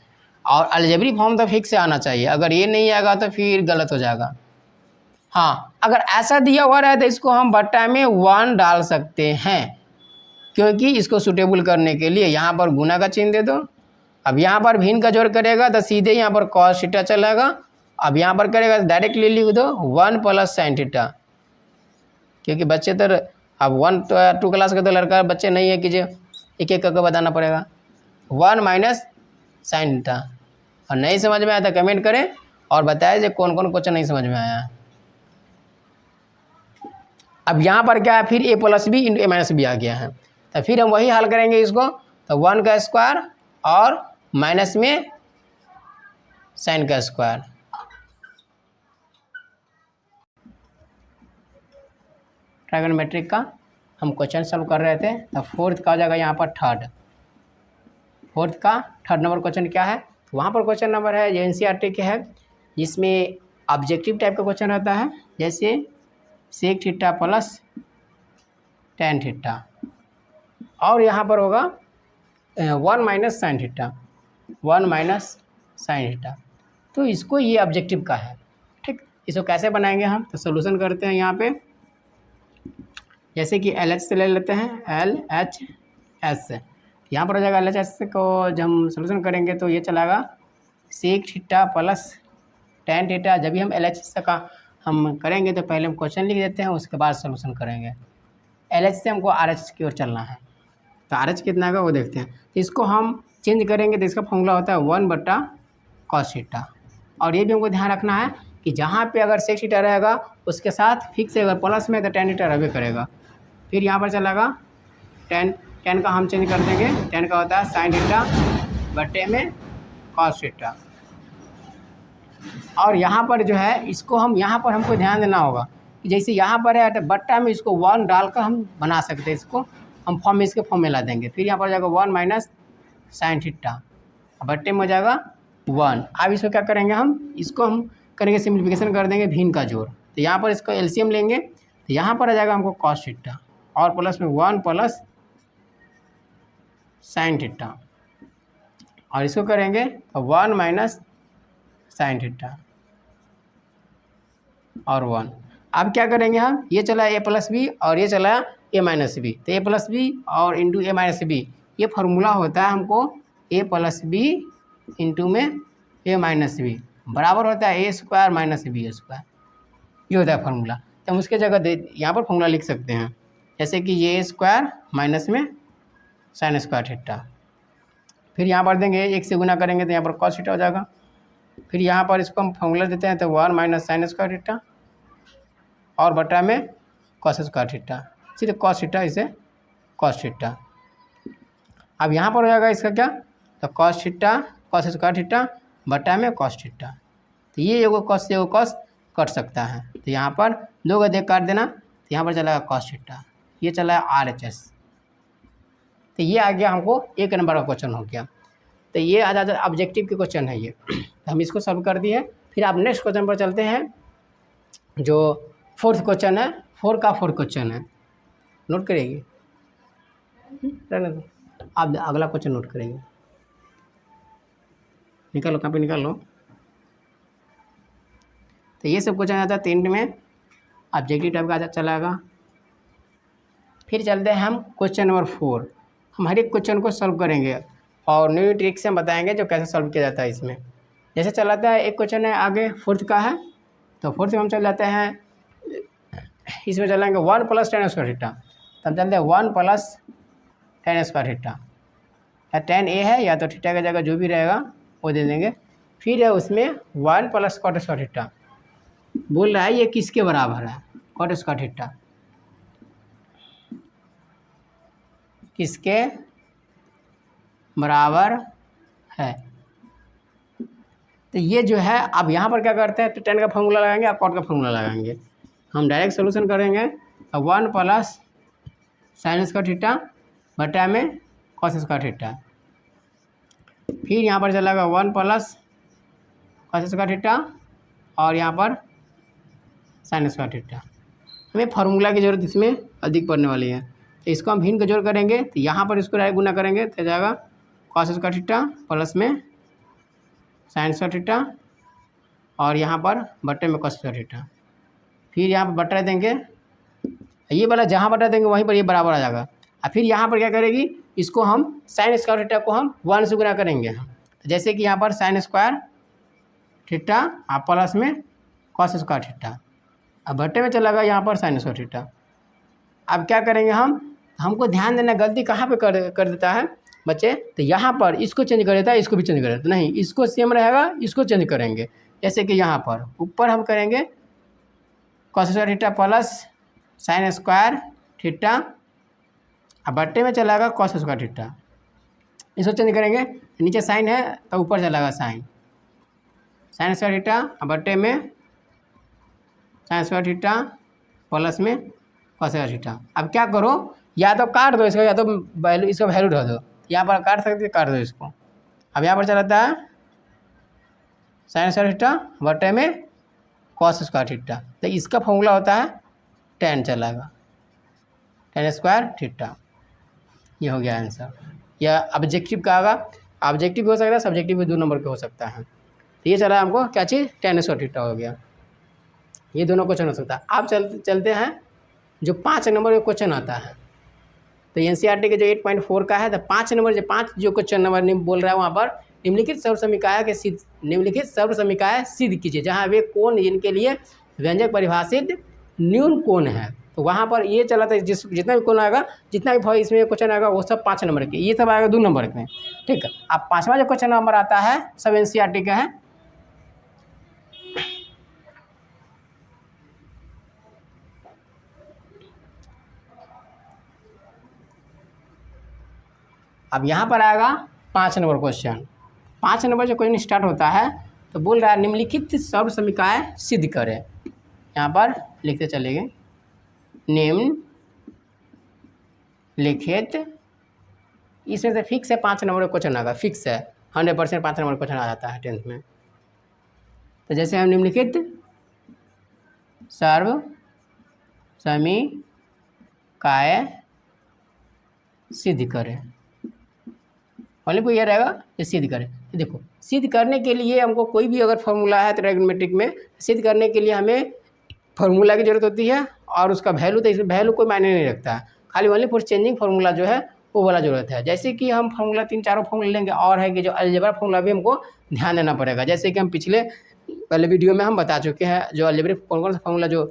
और अलजेब्रिक फॉर्म तो फिक्स से आना चाहिए। अगर ये नहीं आएगा तो फिर गलत हो जाएगा। हाँ, अगर ऐसा दिया हुआ रहे तो इसको हम बट्टा में 1 डाल सकते हैं, क्योंकि इसको सूटेबल करने के लिए यहाँ पर गुना का चिन्ह दे दो। अब यहाँ पर भिन्न का जोड़ करेगा तो सीधे यहाँ पर कॉस थीटा चलेगा। अब यहाँ पर करेगा तो डायरेक्टली लिख दो 1 प्लस साइन थीटा, क्योंकि बच्चे तो अब 1-2 क्लास के तो लड़का बच्चे नहीं है कि जो एक एक करके बताना पड़ेगा। 1 माइनस साइन थीटा। और नहीं समझ में आया तो कमेंट करें और बताएं जो कौन कौन क्वेश्चन नहीं समझ में आया। अब यहाँ पर क्या है, फिर a plus B into a minus B आ गया है, तो फिर हम वही हल करेंगे इसको। तो 1 का स्क्वायर और माइनस में साइन का स्क्वायर। ट्राइगोनोमेट्रिक का हम क्वेश्चन सॉल्व कर रहे थे, तो फोर्थ का हो जाएगा यहाँ पर थर्ड नंबर क्वेश्चन क्या है, तो वहाँ पर क्वेश्चन नंबर है जो एनसीईआरटी के है, जिसमें ऑब्जेक्टिव टाइप का क्वेश्चन रहता है। जैसे sec theta plus tan theta, और यहाँ पर होगा 1 minus sine theta, 1 minus sine theta. तो इसको ये ऑब्जेक्टिव का है, ठीक। इसको कैसे बनाएंगे हम, तो सोल्यूशन करते हैं यहाँ पे। जैसे कि LH से ले लेते हैं, LHS। यहाँ पर हो जाएगा LHS को जब हम सोल्यूशन करेंगे तो ये चलाएगा sec theta plus tan theta. जब भी हम LHS का हम करेंगे तो पहले हम क्वेश्चन लिख देते हैं, उसके बाद सोल्यूशन करेंगे। LH से हमको RH की ओर चलना है, तो RH कितना आएगा वो देखते हैं। तो इसको हम चेंज करेंगे तो इसका फॉर्मूला होता है 1 बटा कॉस थीटा। और ये भी हमको ध्यान रखना है कि जहाँ पे अगर सेक थीटा रहेगा उसके साथ फिक्स है, अगर प्लस में तो tan थीटा रहबे करेगा। फिर यहाँ पर चलेगा tan का हम चेंज कर देंगे, tan का होता है साइन थीटा बटे में कॉस थीटा। और यहाँ पर जो है इसको हम यहाँ पर हमको ध्यान देना होगा कि जैसे यहाँ पर है तो बट्टा में इसको 1 डालकर हम बना सकते हैं, इसको हम फॉर्म में इसके फॉर्म में ला देंगे। फिर यहाँ पर जाएगा 1 माइनस साइन थीटा, बट्टे में हो जाएगा 1। अब इसको क्या करेंगे, हम इसको हम करेंगे सिंप्लीफिकेशन कर देंगे भिन्न का जोड़। तो यहाँ पर इसको एलसीएम लेंगे, तो यहाँ पर आ जाएगा हमको कॉस थीटा और प्लस में 1 प्लस साइन थीटा, और इसको करेंगे तो 1 माइनस साइन थीटा और 1। अब क्या करेंगे हम, ये चला a प्लस बी और ये चला a माइनस बी, तो a प्लस बी और इंटू a माइनस बी, ये फार्मूला होता है हमको a प्लस बी इंटू में a माइनस बी बराबर होता है a square minus b square. ये होता है फार्मूला। तो हम उसके जगह यहाँ पर फार्मूला लिख सकते हैं जैसे कि ये स्क्वायर माइनस में साइन स्क्वायर थीटा। फिर यहाँ पर देंगे 1 से गुना करेंगे तो यहाँ पर कॉस थीटा हो जाएगा। फिर यहाँ पर इसको हम फॉर्मूला देते हैं तो 1 माइनस साइन स्क्वायर थीटा और बटा में कॉस स्क्वायर थीटा, सीधे कॉस थीटा इसे कॉस थीटा। अब यहाँ पर हो जाएगा इसका क्या, तो cos theta cos square theta बटा में कॉस थीटा। तो ये एगो कॉस से एगो कॉस कट सकता है, तो यहाँ पर 2 गधे काट देना, तो यहाँ पर चला कॉस थीटा, ये चला RHS। तो ये आ गया हमको 1 नंबर का क्वेश्चन हो गया। तो ये आ जाता है ऑब्जेक्टिव के क्वेश्चन है ये। तो हम इसको सॉल्व कर दिए। फिर आप नेक्स्ट क्वेश्चन पर चलते हैं, जो 4th क्वेश्चन है, 4 का 4 क्वेश्चन है, नोट करिएगी, रहने दो, आप अगला क्वेश्चन नोट करेंगे, निकालो कहाँ पे निकाल लो। तो ये सब क्वेश्चन आता है 3 में, ऑब्जेक्टिव टाइप का चलाएगा। फिर चलते हैं हम क्वेश्चन नंबर 4। हम हर एक क्वेश्चन को सॉल्व करेंगे और न्यू ट्रिक से हम बताएंगे जो कैसे सॉल्व किया जाता है इसमें। जैसे चलाता है एक क्वेश्चन है आगे 4th का है, तो 4th में हम चल जाते हैं, इसमें चलेंगे 1 + tan स्क्वायर थीटा। तो हम चलते हैं 1 + tan स्क्वायर थीटा, या tan A है या तो थीटा की जगह जो भी रहेगा वो दे देंगे। फिर है उसमें 1 + cot स्क्वायर थीटा, बोल रहा है ये किसके बराबर है, cot स्क्वायर थीटा किसके बराबर है। तो ये जो है, अब यहाँ पर क्या करते हैं, तो tan का फॉर्मूला लगाएंगे और cot का फॉर्मूला लगाएंगे। हम डायरेक्ट सोल्यूशन करेंगे, 1 + sin स्क्वायर थीटा बटा में cos स्क्वायर थीटा। फिर यहाँ पर चलेगा 1 + cos स्क्वायर थीटा और यहाँ पर sin स्क्वायर थीटा। हमें फार्मूला की ज़रूरत इसमें अधिक पड़ने वाली है, तो इसको हम भिन्न का जोड़ करेंगे, तो यहाँ पर इसको डायरेक्ट गुना करेंगे तो जाएगा cos स्क्वायर थीटा प्लस में sin स्क्वायर थीटा और यहाँ पर बटे में cos स्क्वायर थीटा। फिर यहाँ पर बटा देंगे, ये वाला जहाँ बटा देंगे वहीं पर ये बराबर आ जाएगा। और फिर यहाँ पर क्या करेगी, इसको हम sin स्क्वायर थीटा को हम 1 से गुना करेंगे। तो जैसे कि यहाँ पर sin स्क्वायर थीटा और प्लस में cos स्क्वायर थीटा, अब बटे में चला गया यहाँ पर sin स्क्वायर थीटा। अब क्या करेंगे हम, हमको ध्यान देना गलती कहाँ पे कर देता है बच्चे, तो यहाँ पर इसको चेंज कर देता है, इसको भी चेंज कर देता है, नहीं इसको सेम रहेगा, इसको चेंज करेंगे। जैसे कि यहाँ पर ऊपर हम करेंगे cos square theta plus sin square theta, अब बट्टे में चलाएगा cos स्क्वायर थीटा, इसको चेंज करेंगे, नीचे साइन है तो ऊपर चलाएगा sin स्क्वायर थीटा, अब बट्टे में sin स्क्वायर थीटा प्लस में cos स्क्वायर थीटा। अब क्या करो, या तो काट दो इसका, या तो वैल्यू इसका वैल्यू रख दो, यहाँ पर काट सकते हो काट दो इसको। अब यहाँ पर चलाता है sin स्क्वायर थीटा बटे में cos स्क्वायर थीटा, तो इसका फॉर्मूला होता है tan चलाएगा, tan स्क्वायर थीटा। ये हो गया आंसर। या ऑब्जेक्टिव का आगा, ऑब्जेक्टिव भी हो सकता है, सब्जेक्टिव भी 2 नंबर का हो सकता है। तो ये चला हमको क्या चीज़, tan स्क्वायर थीटा हो गया। ये दोनों क्वेश्चन हो सकता है। आप चलते हैं जो 5 नंबर का क्वेश्चन आता है, तो NCERT के जो 8.4 का है, तो 5 नंबर जो क्वेश्चन नंबर बोल रहा है वहाँ पर निम्नलिखित सर्व समीकरण के सिद्ध, निम्नलिखित सर्व समीकरण सिद्ध कीजिए जहाँ वे कोण जिनके लिए व्यंजक परिभाषित न्यून कोण है। तो वहाँ पर ये चला था, जितना भी कोण आएगा, जितना भी इसमें क्वेश्चन आएगा वो सब 5 नंबर के, ये सब आएगा 2 नंबर के। ठीक है, अब 5वां जो क्वेश्चन नंबर आता है सब NCERT का है। अब यहाँ पर आएगा 5 नंबर क्वेश्चन। 5 नंबर जो क्वेश्चन स्टार्ट होता है, तो बोल रहा है निम्नलिखित सर्व समीकरण सिद्ध करें। यहाँ पर लिखते चलेंगे, निम्नलिखित, इसमें से फिक्स है 5 नंबर का क्वेश्चन आएगा, फिक्स है 100% 5 नंबर क्वेश्चन आ जाता है 10th में। तो जैसे हम निम्नलिखित सर्व समीकरण सिद्ध करें, पहले को ये रहेगा कि सिद्ध करें। तो देखो, सिद्ध करने के लिए हमको कोई भी अगर फार्मूला है ट्रिग्नोमेट्रिक में, सिद्ध करने के लिए हमें फार्मूला की ज़रूरत होती है और उसका वैल्यू, तो इसमें वैल्यू कोई मायने नहीं रखता है, खाली ओनली फॉर चेंजिंग फार्मूला जो है वो वाला ज़रूरत है। जैसे कि हम फार्मूला 3-4 फार्मूला लेंगे, और है कि जो अलजेब्रा फार्मूला भी हमको ध्यान देना पड़ेगा। जैसे कि हम पहले वीडियो में हम बता चुके हैं, जो अलजेब्रिक कौन कौन सा फार्मूला जो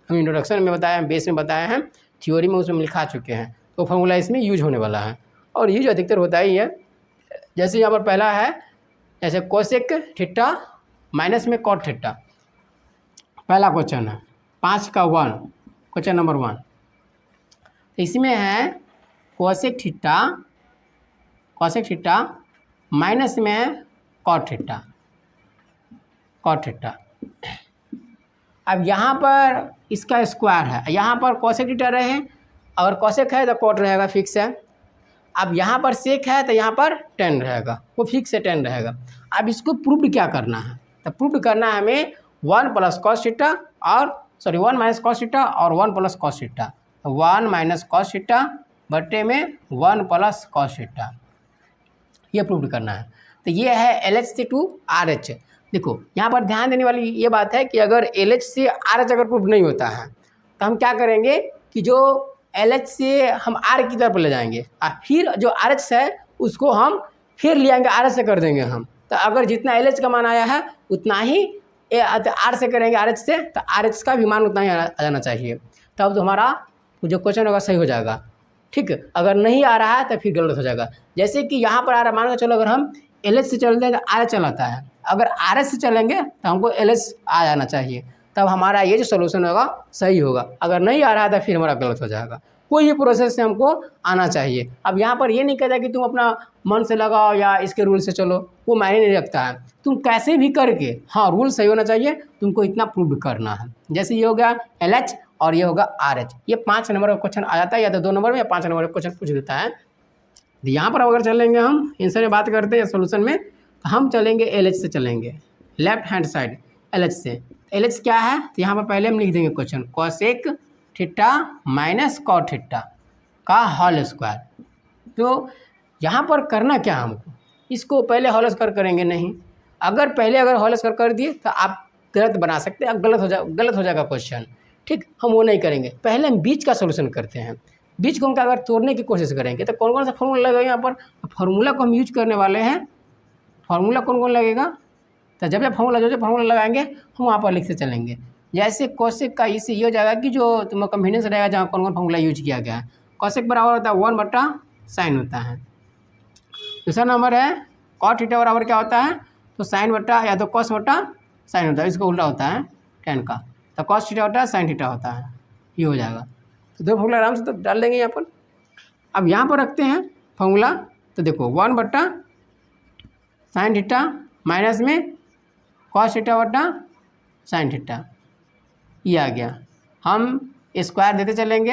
हम इंट्रोडक्शन में बताए हैं, बेस में बताए हैं, थ्योरी में उसमें लिखा चुके हैं, तो फॉर्मूला इसमें यूज होने वाला है और यूज अधिकतर होता ही है। जैसे यहाँ पर पहला है जैसे कोसेक थीटा माइनस में कॉट थीटा, पहला क्वेश्चन है 5 का 1, क्वेश्चन नंबर 1। इसमें है कोसेक थीटा माइनस में है कॉट थीटा। अब यहाँ पर इसका स्क्वायर है, यहाँ पर कोसेक थीटा रहे, अगर कोसेक है तो कॉट रहेगा, फिक्स है। अब यहाँ पर सेक है तो यहाँ पर टेन रहेगा, वो फिक्स है, 10 रहेगा। अब इसको प्रूव क्या करना है, तो प्रूव करना है हमें 1 प्लस कॉस थीटा और 1 माइनस कॉस थीटा और 1 plus cos theta, 1 minus cos theta बट्टे में 1 प्लस कॉस थीटा, ये प्रूव करना है। तो ये है LH से टू RH। देखो यहाँ पर ध्यान देने वाली ये बात है कि अगर LH से RH अगर प्रूव नहीं होता है तो हम क्या करेंगे कि जो LH से हम R की तरफ ले जाएंगे और फिर जो RH है उसको हम फिर ले आएंगे RH से कर देंगे हम। तो अगर जितना LH का मान आया है उतना ही R से करेंगे RH से, तो RH का भी मान उतना ही आ जाना चाहिए, तब तो हमारा जो क्वेश्चन होगा सही हो जाएगा। ठीक, अगर नहीं आ रहा है तो फिर गलत हो जाएगा। जैसे कि यहाँ पर आ रहा है, मान के चलो अगर हम LH से चलते हैं तो RH चलाता है, अगर RH से चलेंगे तो हमको LH आ जाना चाहिए, तब हमारा ये जो सोल्यूशन होगा सही होगा। अगर नहीं आ रहा है तो फिर हमारा गलत हो जाएगा। कोई भी प्रोसेस से हमको आना चाहिए। अब यहाँ पर ये नहीं कहता कि तुम अपना मन से लगाओ या इसके रूल से चलो, वो मायने नहीं रखता है। तुम कैसे भी करके, हाँ रूल सही होना चाहिए, तुमको इतना प्रूव करना है। जैसे ये हो गया LH और ये होगा RH, ये 5 नंबर का क्वेश्चन आ जाता है, या तो 2 नंबर में या 5 नंबर का क्वेश्चन पूछ देता है। तो यहाँ पर अगर चलेंगे हम आंसर में बात करते हैं सोल्यूशन में, तो हम चलेंगे LH से, चलेंगे लेफ्ट हैंड साइड LH से। LH क्या है, तो यहाँ पर पहले हम लिख देंगे question cosec theta minus cot theta का होल स्क्वायर। तो यहाँ पर करना क्या हमको, इसको पहले होल स्क्वायर करेंगे नहीं, अगर पहले होल स्क्वायर कर दिए तो आप गलत बना सकते हैं, गलत हो जाएगा क्वेश्चन। ठीक, हम वो नहीं करेंगे, पहले हम बीच का सोल्यूशन करते हैं। बीच को हम अगर तोड़ने की कोशिश करेंगे तो कौन कौन सा फॉर्मूला लगेगा यहाँ पर, फार्मूला को हम यूज करने वाले हैं। फार्मूला कौन कौन लगेगा, तो जब फार्मूला लगाएंगे हम वहाँ पर लिखते चलेंगे। जैसे कोसेक का इससे ये हो जाएगा कि जो तुम्हारा कन्वीनियंस रहेगा जहाँ कौन कौन फार्मूला यूज किया गया है। कोसेक बराबर होता है 1/sin होता है। दूसरा नंबर है कॉट थीटा बराबर क्या होता है, तो साइन बट्टा या तो कॉस बट्टा साइन होता है, इसका उल्टा होता है tan का, तो कॉस थीटा होता है साइन थीटा होता है, ये हो जाएगा। तो 2 फार्मूला आराम से तो डाल देंगे यहाँ पर। अब यहाँ पर रखते हैं फार्मूला, तो देखो 1/sin थीटा माइनस में कॉस थीटा बट्टा साइन थीटा, ये आ गया। हम स्क्वायर देते चलेंगे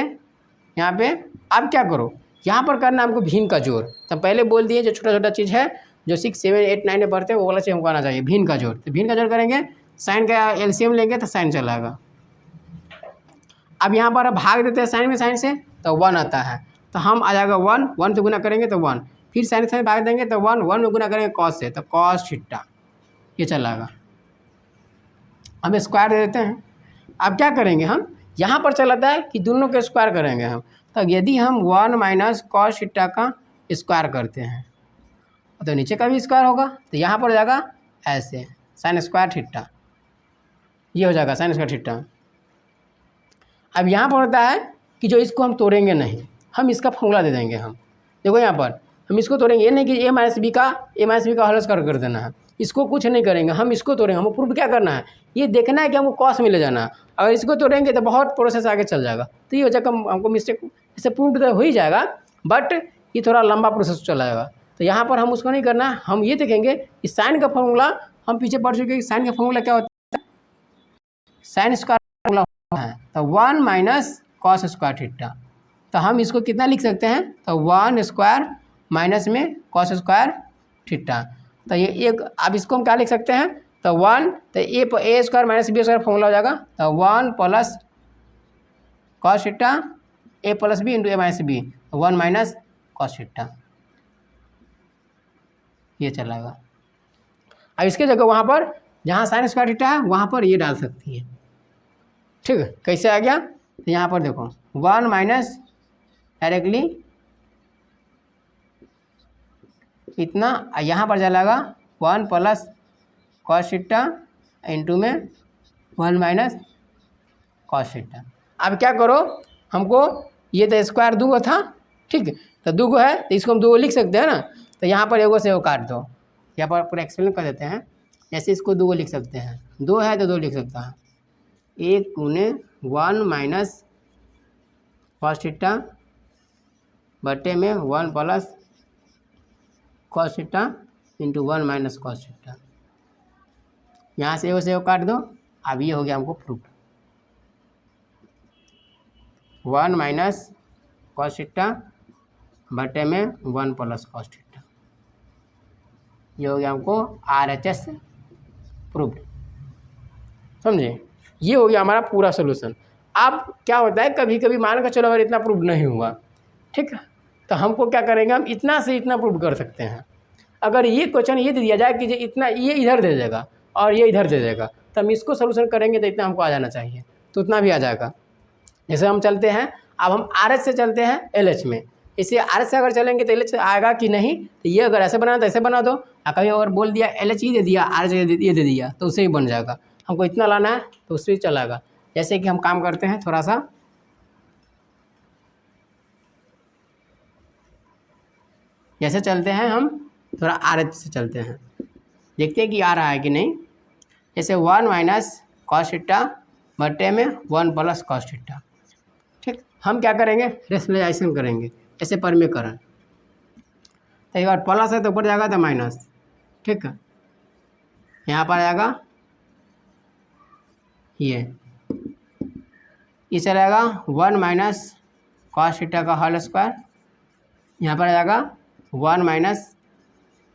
यहाँ पे। अब क्या करो, यहाँ पर करना हमको भिन्न का जोड़। तो पहले बोल दिए जो छोटा छोटा चीज़ है जो 6, 7, 8, 9 में पढ़ते हैं वो वाला चीज़ हमको आना चाहिए, भिन्न का जोड़। तो भिन्न का जोड़ करेंगे, साइन का LCM लेंगे तो साइन चलाएगा। अब यहाँ पर भाग देते हैं साइन में साइन से, तो 1 आता है, तो हम आ जाएगा 1 से गुना करेंगे तो 1, फिर साइन से भाग देंगे तो 1 में गुना करेंगे कॉस से, तो कॉस थीटा, ये चलाएगा। हम स्क्वायर दे देते हैं। अब क्या करेंगे हम, यहाँ पर चलाता है कि दोनों के स्क्वायर करेंगे हम। तो यदि हम 1 माइनस कॉस थीटा का स्क्वायर करते हैं तो नीचे का भी स्क्वायर होगा, तो यहाँ पर हो जाएगा ऐसे साइन स्क्वायर थीटा, ये हो जाएगा साइन स्क्वायर थीटा। अब यहाँ पर होता है कि जो इसको हम तोड़ेंगे नहीं, हम इसका फॉर्मूला दे देंगे। हम देखो यहाँ पर हम इसको तोड़ेंगे, ये नहीं कि a माइनस बी का होल स्क्वायर कर देना है, इसको कुछ नहीं करेंगे, हम इसको तोड़ेंगे। हमको प्रूफ क्या करना है, ये देखना है कि हमको कॉस में ले जाना है। अगर इसको तोड़ेंगे तो बहुत प्रोसेस आगे चल जाएगा, तो ये हो जाएगा हमको मिस्टेक, इससे प्रूफ तो हो ही जाएगा बट ये थोड़ा लंबा प्रोसेस चलाएगा। तो यहाँ पर हम उसको नहीं करना, हम ये देखेंगे कि साइन का फॉर्मूला हम पीछे पढ़ चुके हैं। साइन का फॉर्मूला क्या होता है, साइन स्क्वायर फॉर्मूला है तो 1 माइनस कॉस स्क्वायर थीटा। तो हम इसको कितना लिख सकते हैं, तो 1 स्क्वायर माइनस में कॉस स्क्वायर थीटा। तो ये एक, अब इसको हम क्या लिख सकते हैं, तो 1, तो a square minus b square formula हो जाएगा, तो 1 plus cos theta a plus B into a minus b, 1 minus cos theta, ये चलेगा। अब इसके जगह वहाँ पर जहाँ साइन स्क्वायर थीटा है वहाँ पर ये डाल सकती है। ठीक है, कैसे आ गया, तो यहाँ पर देखो 1 माइनस डायरेक्टली इतना, यहाँ पर चलेगा 1 प्लस कॉस थीटा इंटू में 1 माइनस कॉस थीटा। अब क्या करो, हमको ये तो स्क्वायर दो था, ठीक, तो दो है तो इसको हम दो लिख सकते हैं ना, तो यहाँ पर एगो से एगो काट दो, यहाँ पर पूरा एक्सप्लेन कर देते हैं। जैसे इसको दो लिख सकते हैं, दो है तो दो लिख सकता है, 1 गुने 1 माइनस कॉस थीटा बटे में 1 plus cos theta into 1 minus cos theta. यहाँ से एगो काट दो। अब ये हो गया हमको प्रूफ, 1 माइनस कॉस थीटा बटे में 1 प्लस कॉस थीटा। ये हो गया हमको RHS प्रूफ, समझे। ये हो गया हमारा पूरा सोल्यूशन। अब क्या होता है, कभी कभी मान कर चलो अगर इतना प्रूफ नहीं हुआ, ठीक है, तो हमको क्या करेंगे, हम इतना से इतना प्रूफ कर सकते हैं। अगर ये क्वेश्चन ये दे दिया जाए कि इतना ये इधर दे देगा और ये इधर दे देगा, तो हम इसको सोल्यूशन करेंगे तो इतना हमको आ जाना चाहिए, तो उतना भी आ जाएगा। जैसे हम चलते हैं, अब हम RH से चलते हैं LH में, इसे RH से अगर चलेंगे तो LH आएगा कि नहीं, तो ये अगर ऐसे बना तो ऐसे बना दो, और कभी अगर बोल दिया LH ही दे दिया, RH ये दे दिया, तो उससे ही बन जाएगा। हमको इतना लाना है तो उससे ही चलेगा। जैसे कि हम काम करते हैं थोड़ा सा, जैसे चलते हैं हम थोड़ा RH से चलते हैं, देखते हैं कि आ रहा है कि नहीं। जैसे 1 माइनस कॉस थीटा बटे में 1 प्लस कॉस थीटा, ठीक। हम क्या करेंगे, रेशनलाइजेशन करेंगे, ऐसे परमेकरण, तो एक बार प्लस है तो ऊपर जाएगा तो माइनस, ठीक है, यहाँ पर आएगा ये चलेगा 1 माइनस कॉस थीटा का होल स्क्वायर, यहाँ पर आ जाएगा 1 माइनस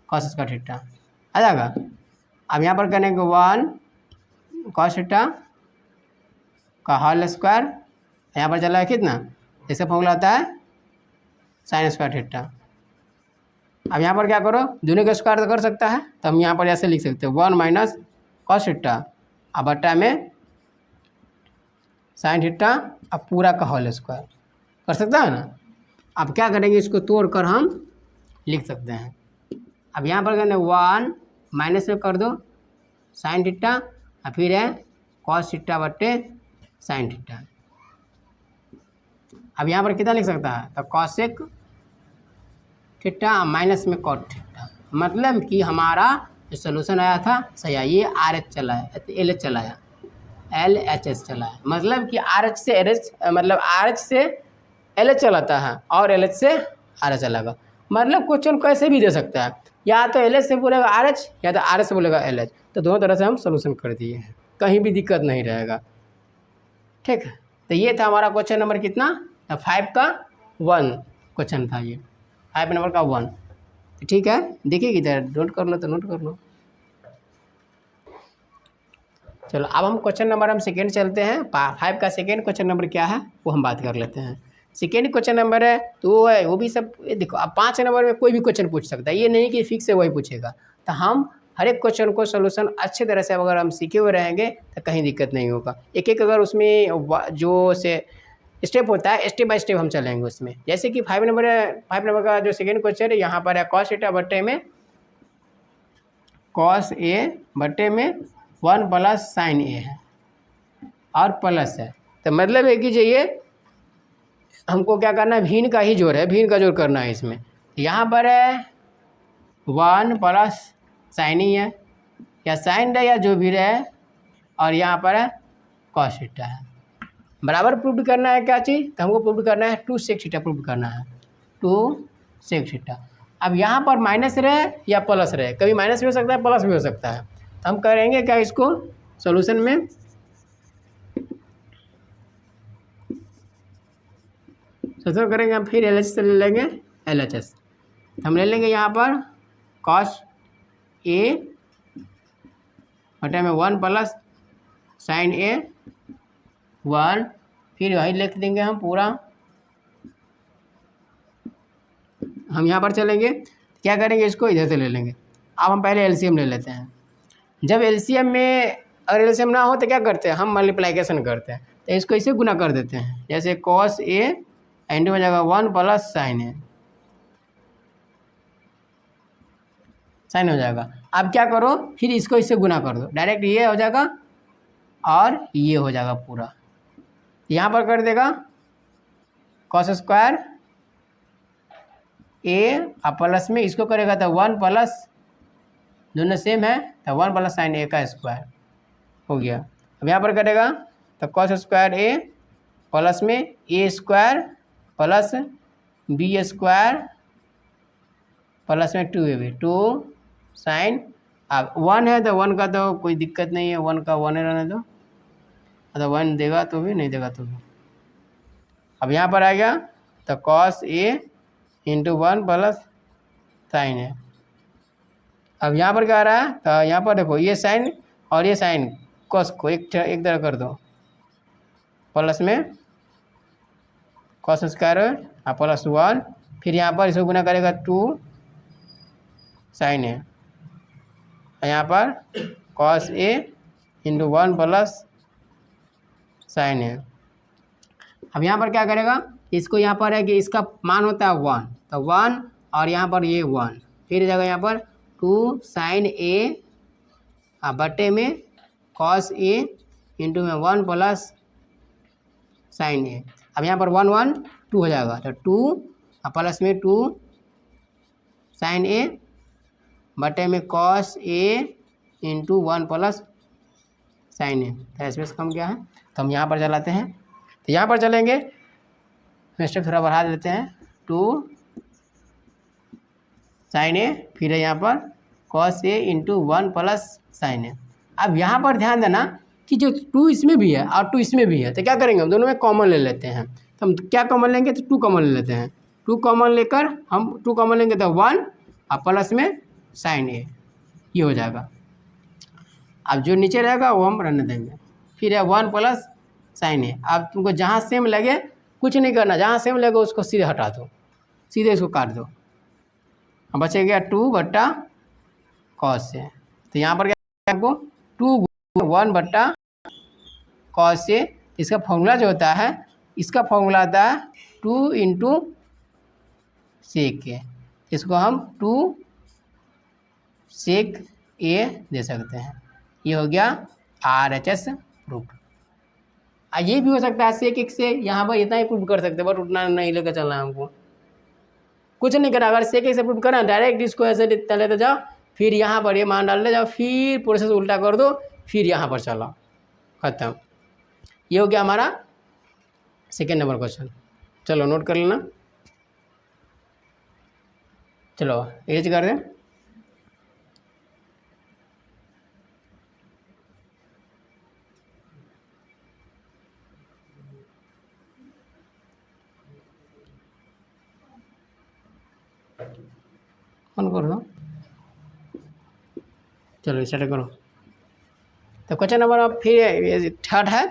कॉस स्क्वायर थीटा आ जाएगा। अब यहाँ पर करेंगे 1 कॉस थीटा का होल स्क्वायर, यहाँ पर चला है कितना, जैसे फॉर्मूला आता है साइन स्क्वायर थीटा। अब यहाँ पर क्या करो, दोनों का स्क्वायर तो कर सकता है, तो हम यहाँ पर ऐसे लिख सकते हैं 1 माइनस कॉस थीटा अब बट्टा में साइन थीटा अब पूरा का होल स्क्वायर, कर सकता है ना। अब क्या करेंगे, इसको तोड़कर हम लिख सकते हैं। अब यहाँ पर कहते 1 माइनस में कर दो साइन थीटा और फिर है कॉस थीटा बट्टे साइन थीटा। अब यहाँ पर कितना लिख सकता है, तो कॉसेक थीटा माइनस में कॉट थीटा, मतलब कि हमारा जो सोल्यूशन आया था सही है, ये RH चला है, LH चला है, LHS चला है, मतलब कि RH से LH, मतलब RH से LH चलाता है और LH से RH चलाएगा। मतलब क्वेश्चन कैसे भी दे सकता है, या तो LH से बोलेगा RH या तो RH से बोलेगा LH, तो दोनों तरह से हम सोल्यूशन कर दिए हैं, कहीं भी दिक्कत नहीं रहेगा, ठीक है। तो ये था हमारा क्वेश्चन नंबर कितना, 5 का 1 क्वेश्चन था, ये 5 नंबर का 1, ठीक है। देखिए किधर नोट कर लो तो नोट कर लो। चलो अब हम क्वेश्चन नंबर हम सेकेंड चलते हैं, 5 का सेकेंड क्वेश्चन नंबर क्या है वो हम बात कर लेते हैं। सेकेंड क्वेश्चन नंबर है तो वो है, वो भी सब देखो, अब 5 नंबर में कोई भी क्वेश्चन पूछ सकता है, ये नहीं कि फिक्स है वही पूछेगा। तो हम हर एक क्वेश्चन को सोल्यूशन अच्छे तरह से अगर हम सीखे हुए रहेंगे तो कहीं दिक्कत नहीं होगा। एक एक अगर उसमें जो से स्टेप होता है, स्टेप बाय स्टेप हम चलेंगे उसमें। जैसे कि 5 नंबर का जो सेकेंड क्वेश्चन है, यहाँ पर है कॉस थीटा बट्टे में कॉस ए बट्टे में 1 प्लस साइन ए है और प्लस है, तो मतलब है कि ये हमको क्या करना है, भिन्न का ही जोड़ है, भिन्न का जोड़ करना है इसमें। यहाँ पर है 1 प्लस साइन ही है या साइन है या जो भी रहे, और यहाँ पर है कॉस थीटा है। बराबर प्रूव करना है क्या चीज़, तो हमको प्रूव करना है 2 सेक थीटा प्रूव करना है, 2 सेक थीटा। अब यहाँ पर माइनस रहे या प्लस रहे, कभी माइनस भी हो सकता है प्लस भी हो सकता है, तो हम करेंगे क्या, इसको सॉल्यूशन में सोल्यूशन करेंगे हम, फिर LHS से ले लेंगे LHS। हम ले लेंगे यहाँ पर कॉस ए बटे में 1 प्लस साइन ए 1, फिर वही लिख देंगे हम पूरा। हम यहाँ पर चलेंगे, क्या करेंगे, इसको इधर से ले लेंगे। अब हम पहले LCM ले लेते हैं। जब LCM में अगर LCM ना हो तो क्या करते हैं, हम मल्टीप्लिकेशन करते हैं, तो इसको इसे गुना कर देते हैं। जैसे कॉस ए एंड हो जाएगा 1 प्लस साइन ए, साइन हो जाएगा। अब क्या करो, फिर इसको इससे गुना कर दो, डायरेक्ट ये हो जाएगा और ये हो जाएगा पूरा, यहाँ पर कर देगा कॉस स्क्वायर ए और प्लस में इसको करेगा तो 1 प्लस, दोनों सेम है तो 1 प्लस साइन ए का स्क्वायर हो गया। अब यहाँ पर करेगा तो कॉस स्क्वायर ए प्लस में A square plus B square plus में 2ab, 2 साइन। अब 1 है तो 1 का तो कोई दिक्कत नहीं है, 1 का 1 रहने दो, तो 1 देगा तो भी, नहीं देगा तो भी। अब यहाँ पर आ गया तो cos A into 1 plus sign है। अब यहाँ पर क्या आ रहा है तो यहाँ पर देखो ये साइन और ये साइन कॉस को एक तरह कर दो, प्लस में कॉस स्क्वायर और प्लस 1, फिर यहाँ पर इसको गुना करेगा 2 साइन है, यहाँ पर cos A into 1 plus sign है। अब यहाँ पर क्या करेगा, इसको यहाँ पर है कि इसका मान होता है 1, तो 1 और यहाँ पर ये 1, फिर जगह यहाँ पर 2 साइन ए बटे में कॉस ए इंटू में 1 प्लस साइन ए। अब यहाँ पर 1 1 2 हो जाएगा, तो 2 प्लस में 2 साइन ए बटे में cos A into 1 plus sign ए। तो स्पेस कम क्या है तो हम यहाँ पर चलाते हैं, तो यहाँ पर चलेंगे स्टेप थोड़ा बढ़ा देते हैं, 2 साइन ए, फिर है यहाँ पर cos A into 1 plus sign ए। अब यहाँ पर ध्यान देना कि जो 2 इसमें भी है और 2 इसमें भी है, तो क्या करेंगे हम दोनों में कॉमन ले लेते हैं। तो हम क्या कॉमन लेंगे तो 2 कॉमन ले लेते हैं, 2 कॉमन लेकर हम 2 कॉमन लेंगे तो 1 और प्लस में साइन ए, ये हो जाएगा। अब जो नीचे रहेगा वो हम रहने देंगे, फिर है 1 प्लस साइन ए। अब तुमको जहाँ सेम लगे कुछ नहीं करना, जहाँ सेम लगे उसको सीधे हटा दो, सीधे इसको काट दो। अब बचे गया 2 बट्टा कॉस से, तो यहाँ पर क्या आपको 2 1 बट्टा कॉस से। इसका फॉर्मूला जो होता है, इसका फॉर्मूला आता है 2 इंटू सेक ए, इसको हम 2 सेक ए दे सकते हैं। ये हो गया RHS प्रूफ। ये भी हो सकता है सेक 1 से, यहाँ पर इतना ही प्रूफ कर सकते हैं, बट उतना नहीं लेकर चलना है हमको, कुछ नहीं करना। अगर सेक 1 से प्रूफ करना, डायरेक्ट इसको ऐसे लेते जाओ, फिर यहाँ पर ये मान डाल ले जाओ, फिर प्रोसेस उल्टा कर दो, फिर यहाँ पर चलाओ, खत्म। ये हो गया हमारा सेकेंड नंबर क्वेश्चन। चलो नोट कर लेना, चलो एज कर दें। ऑन कर दो, चलो स्टार्ट करो। तो क्वेश्चन नंबर फिर थर्ड है,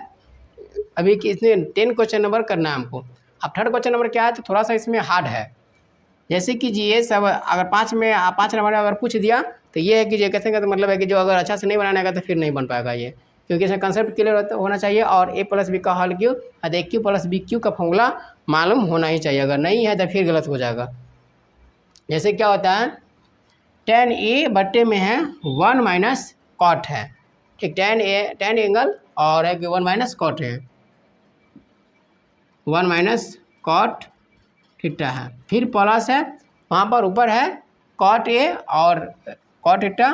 अभी कि इसमें 10 क्वेश्चन नंबर करना है हमको। अब थर्ड क्वेश्चन नंबर क्या है तो थोड़ा सा इसमें हार्ड है, जैसे कि जी ये सब अगर 5 नंबर अगर पूछ दिया तो ये है कि जो कहते हैं तो मतलब है कि जो अगर अच्छा से नहीं बनाने का तो फिर नहीं बन पाएगा ये, क्योंकि इसमें कंसेप्ट क्लियर होना चाहिए और a प्लस बी का हल क्यू और ए क्यू प्लस बी क्यू का फॉर्मूला मालूम होना ही चाहिए, अगर नहीं है तो फिर गलत हो जाएगा। जैसे क्या होता है tan ए बट्टे में है 1 माइनस कॉट है, ठीक, tan एंगल और है कि 1 माइनस कॉट है, 1 माइनस कॉट थीटा है, फिर प्लस है वहाँ पर ऊपर है कॉट ए और कॉट थीटा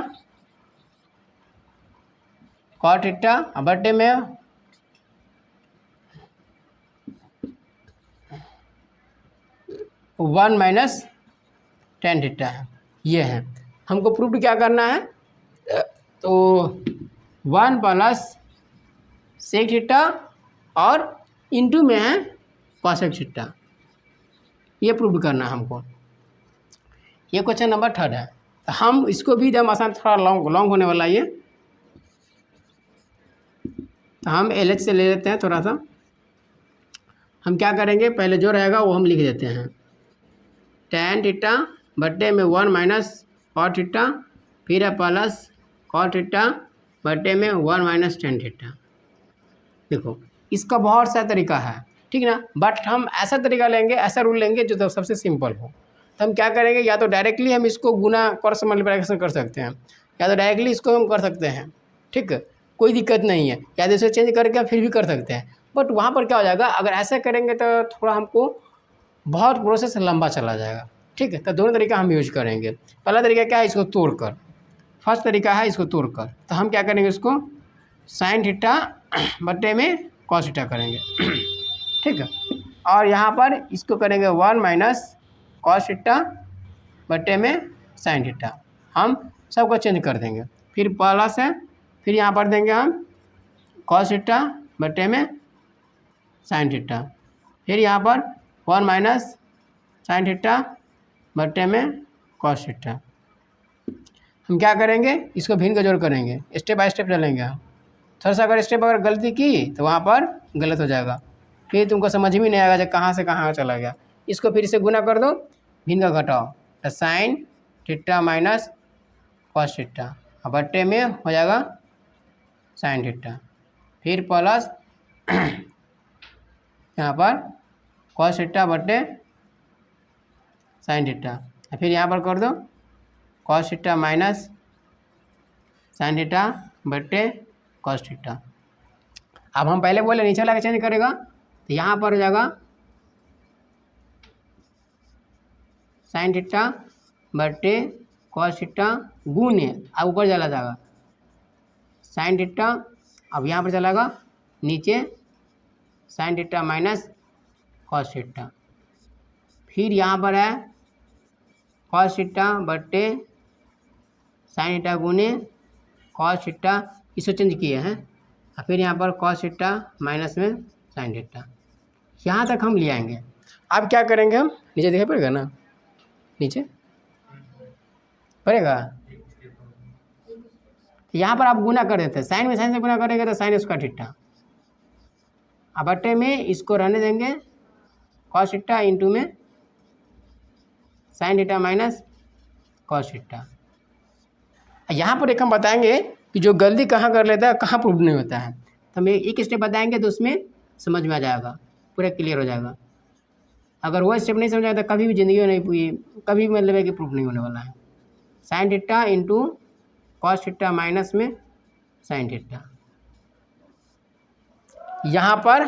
बट्टे में 1 माइनस tan थीटा है। ये है, हमको प्रूफ क्या करना है तो 1 प्लस सेक थीटा और इंटू में है कॉसेक थीटा, ये प्रूफ करना है हमको। ये क्वेश्चन नंबर थर्ड है, तो हम इसको भी एकदम आसान, थोड़ा लॉन्ग होने वाला ये, तो हम LH से ले लेते हैं थोड़ा सा। हम क्या करेंगे पहले जो रहेगा वो हम लिख देते हैं, tan थीटा बट्टे में 1 माइनस कॉट थीटा, फिर है प्लस कॉट थीटा बट्टे में 1 माइनस tan थीटा। देखो इसका बहुत सा तरीका है, ठीक ना, बट हम ऐसा तरीका लेंगे, ऐसा रूल लेंगे जो तो सबसे सिंपल हो। तो हम क्या करेंगे, या तो डायरेक्टली हम इसको गुना क्रॉस मल्टीप्लिकेशन कर सकते हैं, या तो डायरेक्टली इसको हम कर सकते हैं, ठीक, कोई दिक्कत नहीं है, या तो इसे चेंज करके फिर भी कर सकते हैं। बट वहाँ पर क्या हो जाएगा, अगर ऐसा करेंगे तो थोड़ा हमको बहुत प्रोसेस लंबा चला जाएगा। ठीक है, तो दोनों तरीका हम यूज करेंगे। पहला तरीका क्या है, इसको तोड़कर। फर्स्ट तरीका है इसको तोड़कर, तो हम क्या करेंगे, इसको साइन थीटा बट्टे में कॉस थीटा करेंगे। ठीक है, और यहाँ पर इसको करेंगे 1 माइनस कॉस थीटा बट्टे में साइन थीटा। हम सबको चेंज कर देंगे, फिर प्लस है, फिर यहाँ पर देंगे हम कॉस थीटा बट्टे में साइन थीटा, फिर यहाँ पर 1 माइनस साइन थीटा बट्टे में कॉस थीटा। हम क्या करेंगे, इसको भिन्न का जोड़ करेंगे, स्टेप बाय स्टेप चलेंगे हम। थोड़ा सा अगर स्टेप अगर गलती की तो वहाँ पर गलत हो जाएगा, फिर तुमको समझ में नहीं आएगा जब कहाँ से कहाँ चला गया। इसको फिर से गुना कर दो, भिन्न का घटाओ, तो sign theta minus cos theta बट्टे में हो जाएगा साइन थीटा, फिर प्लस यहाँ पर कॉस थीटा बट्टे साइन थीटा, फिर यहाँ पर कर दो cos theta minus sine theta बट्टे कॉस थीटा। अब हम पहले बोले नीचे वाला चेंज करेगा, तो यहाँ पर हो जाएगा साइन थीटा बट्टे कॉस थीटा गुने, अब ऊपर चला जाएगा साइन थीटा, अब यहाँ पर चलाएगा नीचे sign theta minus cos theta, फिर यहाँ पर है कॉस थीटा बट्टे साइन थीटा गुने कॉस थीटा, इसको चेंज किए हैं, और फिर यहाँ पर कॉस थीटा माइनस में साइन थीटा। यहाँ तक हम ले आएंगे। अब क्या करेंगे हम, नीचे दिखाई पड़ेगा ना, नीचे पड़ेगा, यहाँ पर आप गुना कर देते हैं, साइन में साइन से गुना करेंगे तो साइन स्क्वायर थीटा, अब बट्टे में इसको रहने देंगे कॉस थीटा इंटू में sign theta minus cos theta. यहाँ पर एक हम बताएंगे कि जो गलती कहाँ कर लेता है, कहाँ प्रूव नहीं होता है, तो हम एक स्टेप बताएंगे तो उसमें समझ में आ जाएगा, पूरा क्लियर हो जाएगा। अगर वो स्टेप नहीं समझ आएगा तो कभी भी ज़िंदगी में नहीं, कभी मतलब है कि प्रूफ नहीं होने वाला है। Sine theta into cos theta minus में साइन थीटा। यहाँ पर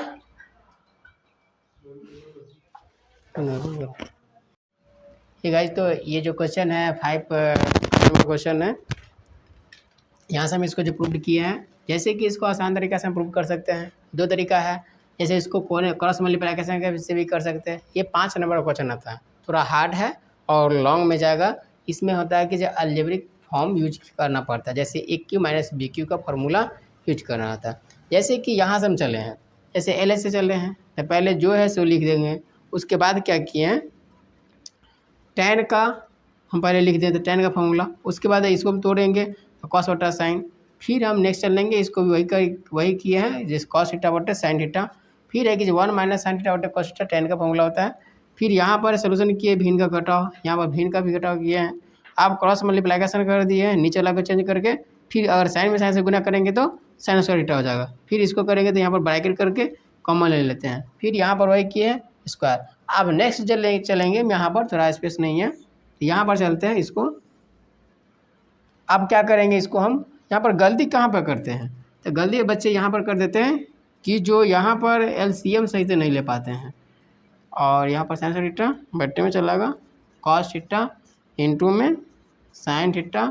ठीक है, तो ये जो क्वेश्चन है 5 क्वेश्चन है, यहाँ से हम इसको जो प्रूव किए हैं, जैसे कि इसको आसान तरीका से हम प्रूव कर सकते हैं। 2 तरीका है, जैसे इसको क्रॉस मल्टीप्लिकेशन से भी कर सकते हैं। ये 5 नंबर का क्वेश्चन आता है, थोड़ा हार्ड है और लॉन्ग में जाएगा। इसमें होता है कि जो अलजेब्रिक फॉर्म यूज करना पड़ता है, जैसे AQ माइनस BQ का फॉर्मूला यूज करना आता है। जैसे कि यहाँ से हम चले हैं, जैसे LS से चले हैं, तो पहले जो है सो लिख देंगे, उसके बाद क्या किए हैं, tan का हम पहले लिख देते, tan का फॉर्मूला, उसके बाद इसको हम तोड़ेंगे तो कॉस बटा साइन, फिर हम नेक्स्ट चल लेंगे, इसको भी वही किए हैं, जैसे कॉस थीटा बटे साइन थीटा, फिर है कि 1 माइनस साइन थीटा बटे कॉस थीटा, tan का फॉर्मूला होता है। फिर यहाँ पर सोल्यूशन किए भिन्न का घटाव, यहाँ पर भिन्न का भी घटाव किए हैं। आप क्रॉस मल्टीप्लिकेशन कर दिए हैं, नीचे वाला को चेंज करके, फिर अगर साइन में साइन से गुना करेंगे तो साइन स्क्वायर थीटा हो जाएगा। फिर इसको करेंगे तो यहाँ पर ब्रैकेट करके कॉमन ले लेते हैं, फिर यहाँ पर वही किए हैं स्क्वायर। अब नेक्स्ट चलेंगे, यहाँ पर थोड़ा स्पेस नहीं है, यहाँ पर चलते हैं इसको। अब क्या करेंगे, इसको हम यहाँ पर गलती कहाँ पर करते हैं, तो गलती बच्चे यहाँ पर कर देते हैं कि जो यहाँ पर LCM सही से नहीं ले पाते हैं, और यहाँ पर साइन थीटा बट्टे में चलाएगा कॉस थीटा इंटू में sign theta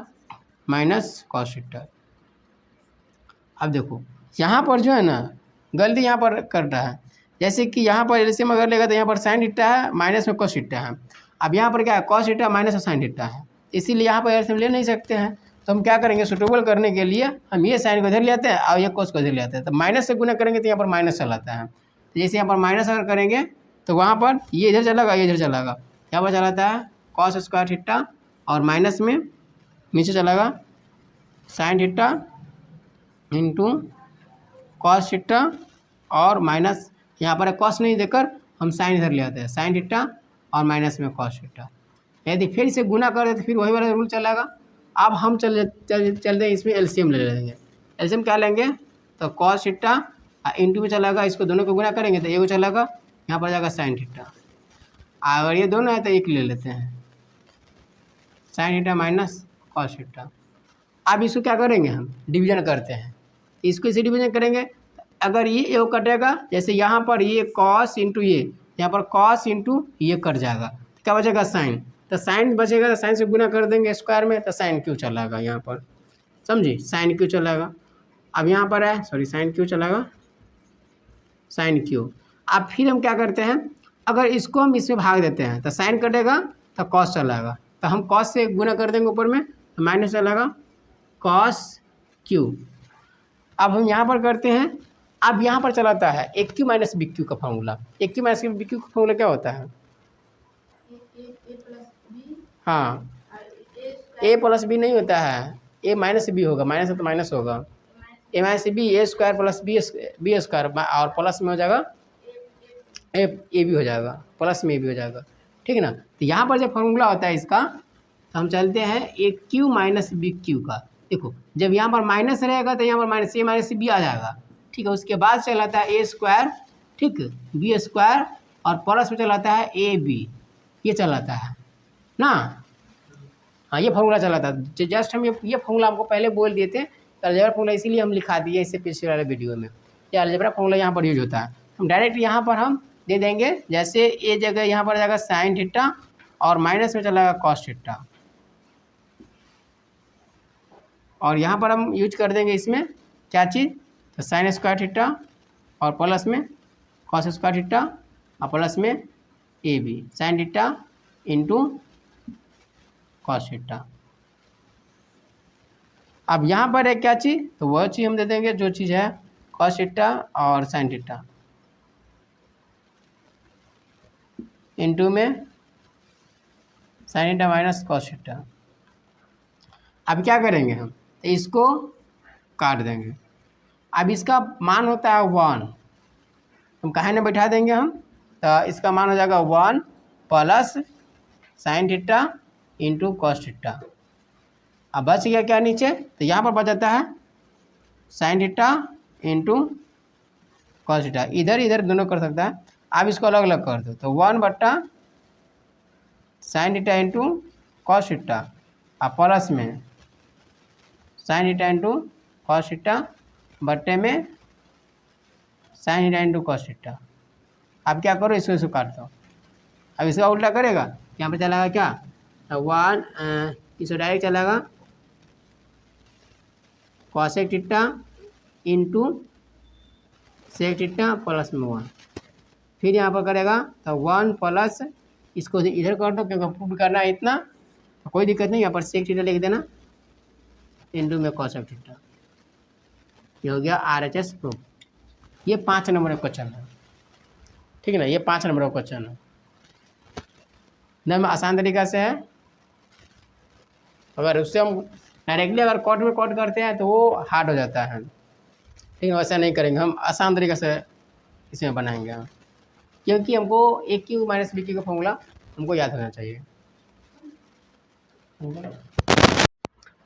minus cos theta. अब देखो यहाँ पर जो है ना गलती यहाँ पर कर रहा है, जैसे कि यहाँ पर LCM अगर लेगा तो यहाँ पर साइन थीटा है माइनस में कॉस थीटा है। अब यहाँ पर क्या है, कॉस थीटा माइनस में साइन थीटा है, इसीलिए यहाँ पर LCM ले नहीं सकते हैं। तो हम क्या करेंगे, सुटेबल करने के लिए हम ये साइन को इधर ले आते हैं और ये कॉस को इधर ले आते हैं, तो माइनस से गुना करेंगे तो यहाँ पर माइनस चलाता है। तो जैसे यहाँ पर माइनस अगर करेंगे तो वहाँ पर ये इधर चलागा, ये इधर चलागा, यहाँ पर चलाता है कॉस स्क्वायर थीटा, और माइनस में नीचे चलागा sine theta into cos theta, और माइनस यहाँ पर कॉस नहीं देकर हम साइन इधर ले आते हैं, साइन थीटा और माइनस में कॉस थीटा। यदि फिर से गुना कर दे तो फिर वही वाला रूल चलेगा। अब हम चलते हैं इसमें LCM ले लेंगे। LCM क्या लेंगे, तो कॉस थीटा इंटू में चलेगा, इसको दोनों को गुना करेंगे तो एगो चलेगा, यहाँ पर जाएगा साइन थीटा। अगर ये दोनों है तो एक ले लेते हैं, sign theta minus cos theta. अब इसको क्या करेंगे, हम डिवीजन करते हैं, इसको इसे डिवीजन करेंगे। अगर ये कटेगा, जैसे यहाँ पर ये कॉस इंटू ये यहाँ पर कॉस इंटू ये कट जाएगा, क्या बचेगा साइन, तो साइन बचेगा तो साइन से गुना कर देंगे स्क्वायर में, तो साइन क्यू चलाएगा यहाँ पर, समझी, साइन क्यू चलाएगा। अब यहाँ पर है सॉरी साइन क्यू चलाएगा, साइन क्यू। अब फिर हम क्या करते हैं, अगर इसको हम इसमें भाग देते हैं तो साइन कटेगा तो कॉस चलाएगा, तो हम कॉस से गुना कर देंगे ऊपर में तो माइनस चलाएगा कॉस क्यू। अब हम यहाँ पर करते हैं, अब यहाँ पर चलाता है ए क्यू माइनस बी क्यू का फॉर्मूला। ए क्यू माइनस बी क्यू का फॉर्मूला क्या होता है, हाँ ए प्लस बी नहीं होता है, ए माइनस बी होगा, माइनस है तो माइनस होगा, ए माइनस बी ए स्क्वायर प्लस बी स्क्वायर और प्लस में हो जाएगा ए भी हो जाएगा, प्लस में ए भी हो जाएगा, ठीक है ना। तो यहाँ पर जब फॉर्मूला होता है इसका तो हम चलते हैं ए क्यू माइनस बी क्यू का। देखो जब यहाँ पर माइनस रहेगा तो यहाँ पर माइनस बी आ जाएगा, ठीक है। उसके बाद चलाता है ए स्क्वायर, ठीक, बी स्क्वायर और प्लस में चलाता है ए बी, ये चलाता है ना, हाँ ये फॉर्मूला चलाता है। जस्ट हम ये फॉर्मूला आपको पहले बोल दिए थे, अलजेब्रा फॉर्मूला इसीलिए हम लिखा दिए इससे पिछले वाले वीडियो में, ये अलजेब्रा फॉर्मूला यहाँ पर यूज होता है। हम डायरेक्ट यहाँ पर हम दे देंगे, जैसे ए जगह यहाँ पर जाएगा साइन थीटा और माइनस में चलाएगा कॉस थीटा, और यहाँ पर हम यूज कर देंगे इसमें क्या चीज़, तो साइन स्क्वायर थीटा और प्लस में कॉस स्क्वायर थीटा और प्लस में a b sine theta into cos theta. अब यहाँ पर है क्या चीज़, तो वह चीज़ हम दे देंगे जो चीज़ है कॉस थीटा और साइन थीटा इंटू में sign theta minus cos theta. अब क्या करेंगे हम, तो इसको काट देंगे। अब इसका मान होता है 1, हम कहाँ ना बैठा देंगे हम, तो इसका मान हो जाएगा 1 plus sign theta into cos theta. अब बच गया क्या नीचे, तो यहाँ पर बच जाता है sine theta into cos theta, इधर इधर दोनों कर सकता है। आप इसको अलग अलग कर दो, तो 1 बट्टा sign theta into cos theta और प्लस में sign theta into cos theta बट्टे में sign theta into cos theta. आप क्या करो, इसको काट दो। अब इसका उल्टा करेगा, यहाँ पर चलाएगा क्या, 1 इसको डायरेक्ट चलाएगा cosec theta into sec theta plus में 1, फिर यहाँ पर करेगा तो 1 प्लस इसको इधर कर दो क्योंकि प्रूफ करना है इतना, कोई दिक्कत नहीं, यहाँ पर सेक थीटा लिख देना इंटू में कॉसेक थीटा। ये हो गया RHS प्रूफ। ये 5 नंबर का क्वेश्चन है, ठीक है ना, ये 5 नंबर का क्वेश्चन है, एकदम आसान तरीका से है। अगर उससे हम डायरेक्टली अगर कॉट में कॉट करते हैं तो वो हार्ड हो जाता है, ठीक है, वैसा नहीं करेंगे हम, आसान तरीके से इसमें बनाएंगे हम, क्योंकि हमको ए क्यू माइनस बी क्यू का फॉर्मूला हमको याद होना चाहिए।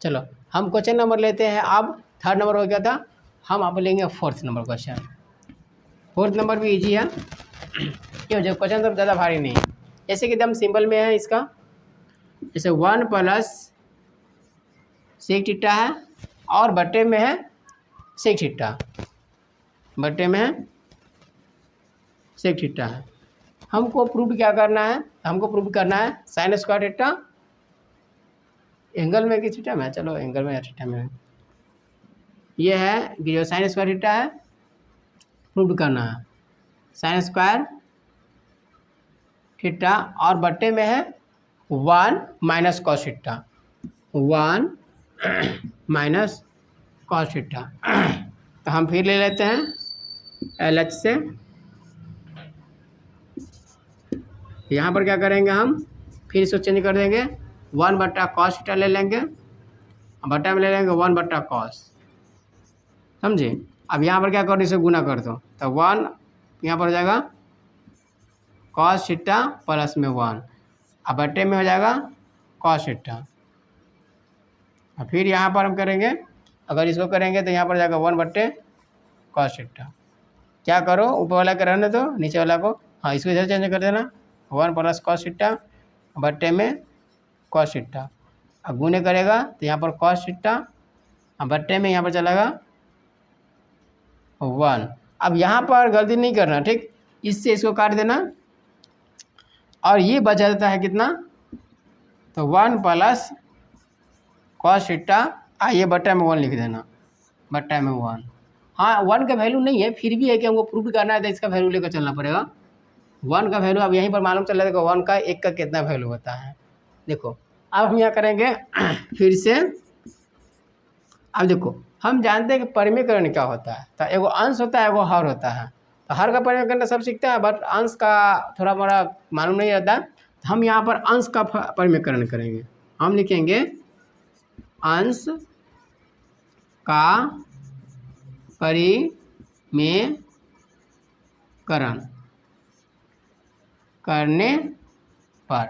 चलो हम क्वेश्चन नंबर लेते हैं, अब 3rd नंबर हो गया था, हम अब लेंगे 4th number question. 4th number भी इजी है, क्यों, जब क्वेश्चन सब ज़्यादा भारी नहीं है, जैसे कि एकदम सिंपल में है इसका, जैसे 1 प्लस सेक थीटा है और बट्टे में है सेक थीटा, बट्टे में है सेक थीटा है। हमको प्रूव क्या करना है, हमको प्रूव करना है साइन स्क्वायर थीटा एंगल में किस थीटा में, चलो एंगल में या थीटा में, ये है कि जो साइन स्क्वायर थीटा है प्रूव करना है साइन स्क्वायर थीटा और बट्टे में है 1 minus cos theta, 1 minus cos theta. तो हम फिर ले लेते हैं LH से, यहाँ पर क्या करेंगे हम, फिर इसको चेंज कर देंगे, 1 बट्टा कॉस थीटा ले लेंगे, बट्टा में ले लेंगे 1 बट्टा कॉस, समझे। अब यहाँ पर क्या करो, इसे गुना कर दो, तो 1 यहाँ पर हो जाएगा कॉस थीटा प्लस में 1, अब बट्टे में हो जाएगा कॉस थीटा। और फिर यहाँ पर हम करेंगे, अगर इसको करेंगे तो यहाँ पर जाएगा 1 बट्टे कॉस थीटा। क्या करो, ऊपर वाला का रहने दो, नीचे वाला को, हाँ इसको इधर चेंज कर देना, 1 प्लस कॉस थीटा बट्टे में कॉस थीटा। अब गुने करेगा तो यहाँ पर कॉस थीटा, बट्टे में यहाँ पर चलेगा 1। अब यहाँ पर गलती नहीं करना, ठीक, इससे इसको काट देना, और ये बच जाता है कितना, तो 1 प्लस कॉस थीटा, ये बट्टा में 1 लिख देना, बट्टा में 1। हाँ 1 का वैल्यू नहीं है, फिर भी है कि हमको प्रूव करना है तो इसका वैल्यू लेकर चलना पड़ेगा। 1 का वैल्यू अब यहीं पर मालूम चल जाएगा 1 का 1 का कितना वैल्यू होता है। देखो अब हम यहाँ करेंगे फिर से। अब देखो हम जानते हैं कि परिमेयकरण क्या होता है, तो एगो अंश होता है एगो हर होता है। तो हर का परिमेयकरण सब सीखते हैं, बट अंश का थोड़ा मोड़ा मालूम नहीं रहता। तो हम यहाँ पर अंश का परिमेयकरण करेंगे। हम लिखेंगे अंश का परिमेयकरण करने पर,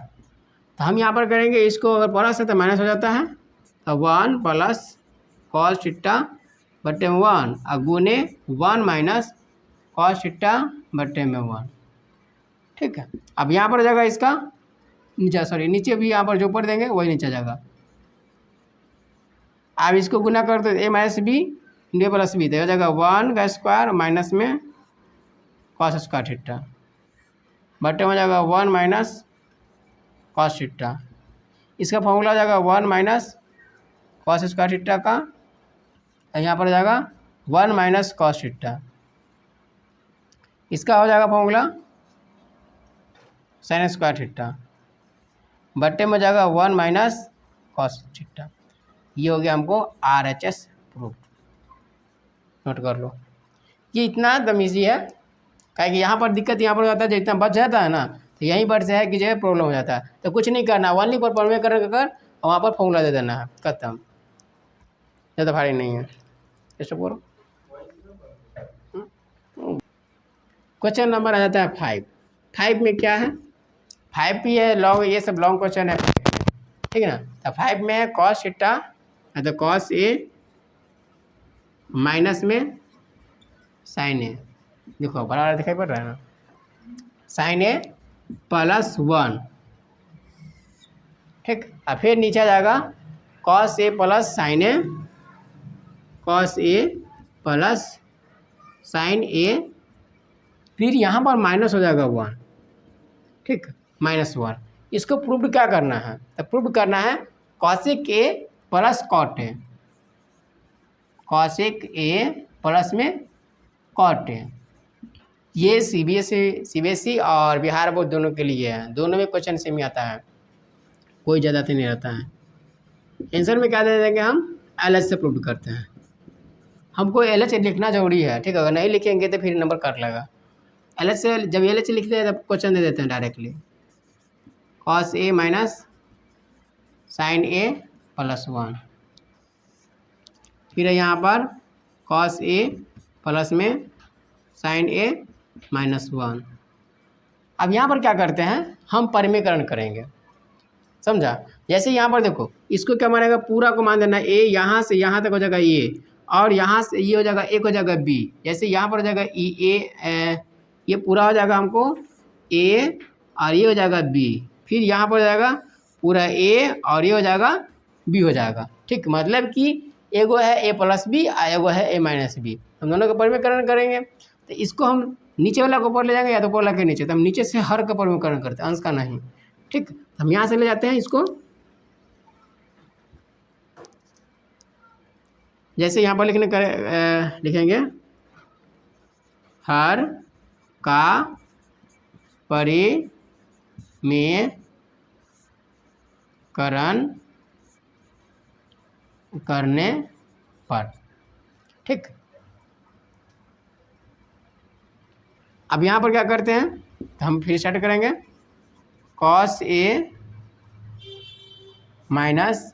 तो हम यहाँ पर करेंगे इसको, अगर प्लस है तो माइनस हो जाता है, तो 1 प्लस कॉस थीटा बट्टे में 1 और गुने 1 माइनस कॉस थीटा बट्टे में 1। ठीक है, अब यहाँ पर जाएगा इसका नीचे, सॉरी नीचे भी यहाँ पर जो ऊपर देंगे वही नीचे जाएगा। अब इसको गुना कर दो, A minus B D plus B, तो हो जाएगा 1 का स्क्वायर माइनस में कॉस स्क्वायर थीटा बट्टे में जाएगा 1 माइनस कॉस थीटा। इसका फॉर्मूला हो जाएगा 1 माइनस कॉस स्क्वायर थीटा का, यहाँ पर जाएगा 1 माइनस कॉस थीटा। इसका हो जाएगा फॉर्मूला साइन स्क्वायर थीटा बट्टे में जाएगा 1 माइनस कॉस थीटा। ये हो गया हमको RHS प्रूफ। नोट कर लो, ये इतना दम ईजी है, काहे कि यहाँ पर दिक्कत यहाँ पर हो जाता है, जितना बच जाता है ना तो यहीं पर से है कि जो है प्रॉब्लम हो जाता है। तो कुछ नहीं करना, ओनली पर परिमेयकरण कर वहाँ पर फॉर्मूला दे देना है, खत्म। ज़्यादा भारी नहीं है। चेष्टा करो। क्वेश्चन नंबर आ जाता है 5। 5 में क्या है, 5 भी है लॉन्ग, ये सब लॉन्ग क्वेश्चन है, ठीक है ना। तो 5 में है कॉस थीटा, तो कॉस ए माइनस में साइन ए, देखो बराबर दिखाई पड़ रहा है ना, साइन ए प्लस 1। ठीक, और फिर नीचे आ जाएगा cos A plus sign A, cos A plus sign ए, फिर यहाँ पर माइनस हो जाएगा 1। ठीक, -1। इसको प्रूव क्या करना है, तो प्रूव करना है cosec A plus cot A, cosec A plus में कॉट ए। ये सीबीएसई और बिहार बोर्ड दोनों के लिए है, दोनों में क्वेश्चन सेम ही आता है, कोई ज़्यादा नहीं रहता है। आंसर में क्या दे देंगे हम, LH से प्रूव करते हैं। हमको LH लिखना जरूरी है, ठीक है, अगर नहीं लिखेंगे तो फिर नंबर काट लेगा। LH से जब LH लिखते हैं तब क्वेश्चन दे देते हैं directly, cos A minus sign A plus 1, फिर यहाँ पर कॉस ए प्लस में साइन ए -1। अब यहाँ पर क्या करते हैं, हम परिमेयकरण करेंगे, समझा। जैसे यहाँ पर देखो, इसको क्या मानेगा, पूरा को मान देना, ए यहाँ से यहाँ तक हो जाएगा ए, और यहाँ से ये हो जाएगा, एक हो जाएगा बी। जैसे यहाँ पर हो जाएगा ए, ये पूरा हो जाएगा हमको ए और ये हो जाएगा बी, फिर यहाँ पर हो जाएगा पूरा ए और ये हो जाएगा बी हो जाएगा। ठीक, मतलब कि एगो है ए प्लस बी और एगो है ए माइनस बी, हम दोनों का परिमेयकरण करेंगे। तो इसको हम नीचे वाला को ऊपर ले जाएंगे या तो ऊपर वाला के नीचे, तो हम नीचे से हर का परिमेयकरण करते हैं, अंश का नहीं। ठीक, हम यहाँ से ले जाते हैं इसको, जैसे यहाँ पर लिखेंगे हर का परिमेयकरण करने पर। ठीक, अब यहाँ पर क्या करते हैं, तो हम फिर स्टार्ट करेंगे, cos A minus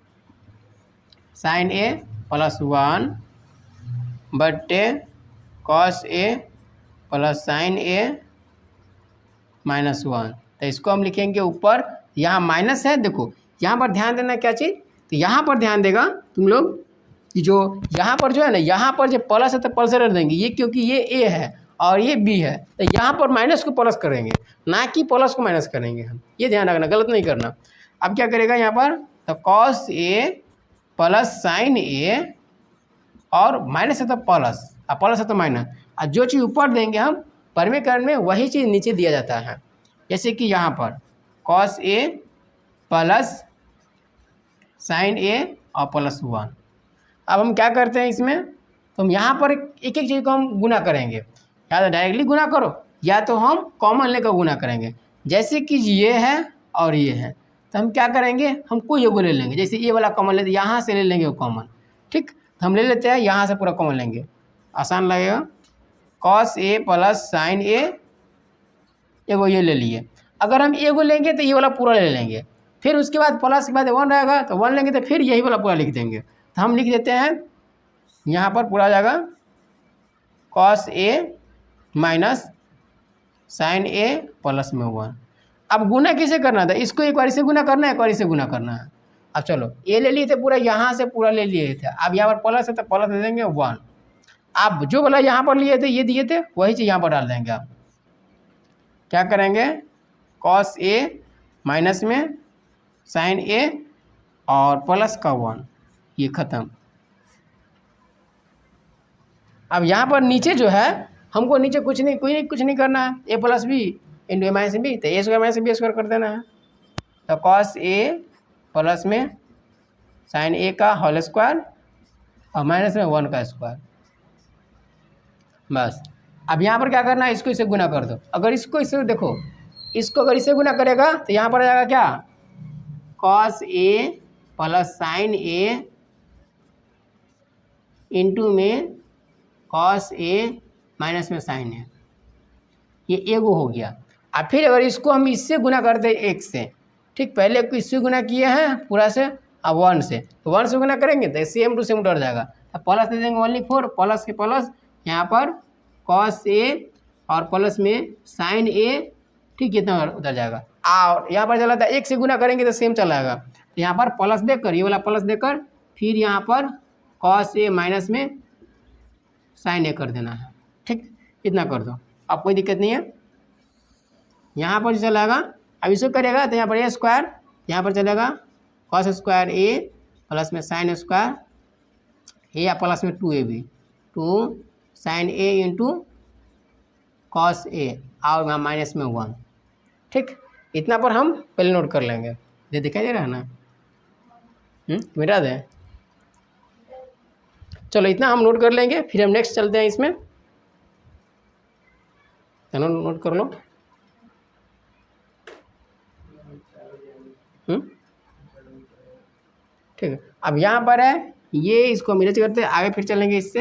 sign A plus 1 बट्टे कॉस ए प्लस साइन ए -1। तो इसको हम लिखेंगे ऊपर, यहाँ माइनस है, देखो यहाँ पर ध्यान देना क्या चीज़, तो यहाँ पर ध्यान देगा तुम लोग कि जो यहाँ पर जो है ना, यहाँ पर जो प्लस है तो प्लस रख देंगे, ये क्योंकि ये ए है और ये बी है, तो यहाँ पर माइनस को प्लस करेंगे, ना कि प्लस को माइनस करेंगे हम, ये ध्यान रखना, गलत नहीं करना। अब क्या करेगा यहाँ पर, तो कॉस ए प्लस साइन ए, और माइनस है तो प्लस और प्लस है तो माइनस, और जो चीज़ ऊपर देंगे हम परिमेयकरण में वही चीज़ नीचे दिया जाता है। जैसे कि यहाँ पर कॉस ए प्लस साइन ए और प्लस 1। अब हम क्या करते हैं इसमें, तो हम यहाँ पर एक एक चीज़ को हम गुना करेंगे, या तो डायरेक्टली गुना करो या तो हम कॉमन लेकर गुना करेंगे। जैसे कि ये है और ये है, तो हम क्या करेंगे, हम कोई एगो ले लेंगे। जैसे ये वाला कॉमन लेते, यहाँ से ले लेंगे वो कॉमन, ठीक। तो हम ले लेते हैं, यहाँ से पूरा कॉमन लेंगे, आसान लगेगा। कॉस ए प्लस साइन ए, एगो ये ले लिए। अगर हम एगो लेंगे तो ये वाला पूरा ले लेंगे, फिर उसके बाद प्लस के बाद 1 रहेगा तो 1 लेंगे, तो फिर यही वाला पूरा लिख देंगे। तो हम लिख देते हैं, यहाँ पर पूरा आ जाएगा cos A minus sign A plus में 1। अब गुना किसे करना था, इसको एक बार से गुना करना है, एक बार से गुना करना है। अब चलो ये ले लिए थे पूरा, यहाँ से पूरा ले लिए थे। अब यहाँ पर प्लस है तो प्लस दे देंगे 1। आप जो वाला यहाँ पर लिए थे, ये दिए थे, वही चीज़ यहाँ पर डाल देंगे। आप क्या करेंगे, कॉस ए माइनस में साइन ए और प्लस का 1, ये ख़त्म। अब यहाँ पर नीचे जो है, हमको नीचे कुछ नहीं करना है। ए प्लस बी इंटू ए माइनस बी, तो ए स्क्वायर माइनस बी स्क्वायर कर देना है। तो कॉस ए प्लस में साइन ए का होल स्क्वायर और माइनस में 1 का स्क्वायर, बस। अब यहाँ पर क्या करना है, इसको इससे गुना कर दो। अगर इसको इससे देखो, इसको अगर इससे गुना करेगा तो यहाँ पर आ जाएगा क्या, cos A plus sign A into में कॉस ए माइनस में साइन ए, ये एगो हो गया। अब फिर अगर इसको हम इससे गुना करते 1 से, ठीक, पहले को इससे गुना किए हैं पूरा से, अब 1 से, तो 1 से गुना करेंगे तो सेम टू सेम उतर जाएगा। अब प्लस दे देंगे ओनली 4, प्लस के प्लस यहाँ पर कॉस ए और प्लस में साइन ए, ठीक, कितना उतर जाएगा। और यहाँ पर चला था 1 से गुना करेंगे तो सेम चला जाएगा। तो यहाँ पर प्लस देकर, ये वाला प्लस देकर, फिर यहाँ पर कॉस ए माइनस में साइन ए कर देना है, ठीक, इतना कर दो, अब कोई दिक्कत नहीं है। यहाँ पर चलेगा, अब इसको करेगा तो यहाँ पर ए स्क्वायर, यहाँ पर चलेगा कॉस स्क्वायर ए प्लस में साइन स्क्वायर ए या प्लस में 2ab, 2 sign A into cos A और यहाँ माइनस में 1, ठीक। इतना पर हम पहले नोट कर लेंगे। ये दिखाई दे रहा है ना, मिटा दें, चलो इतना हम नोट कर लेंगे, फिर हम नेक्स्ट चलते हैं इसमें। चलो नोट कर लो, ठीक है। अब यहाँ पर है ये, इसको हम इरेज करते हैं, आगे फिर चलेंगे इससे।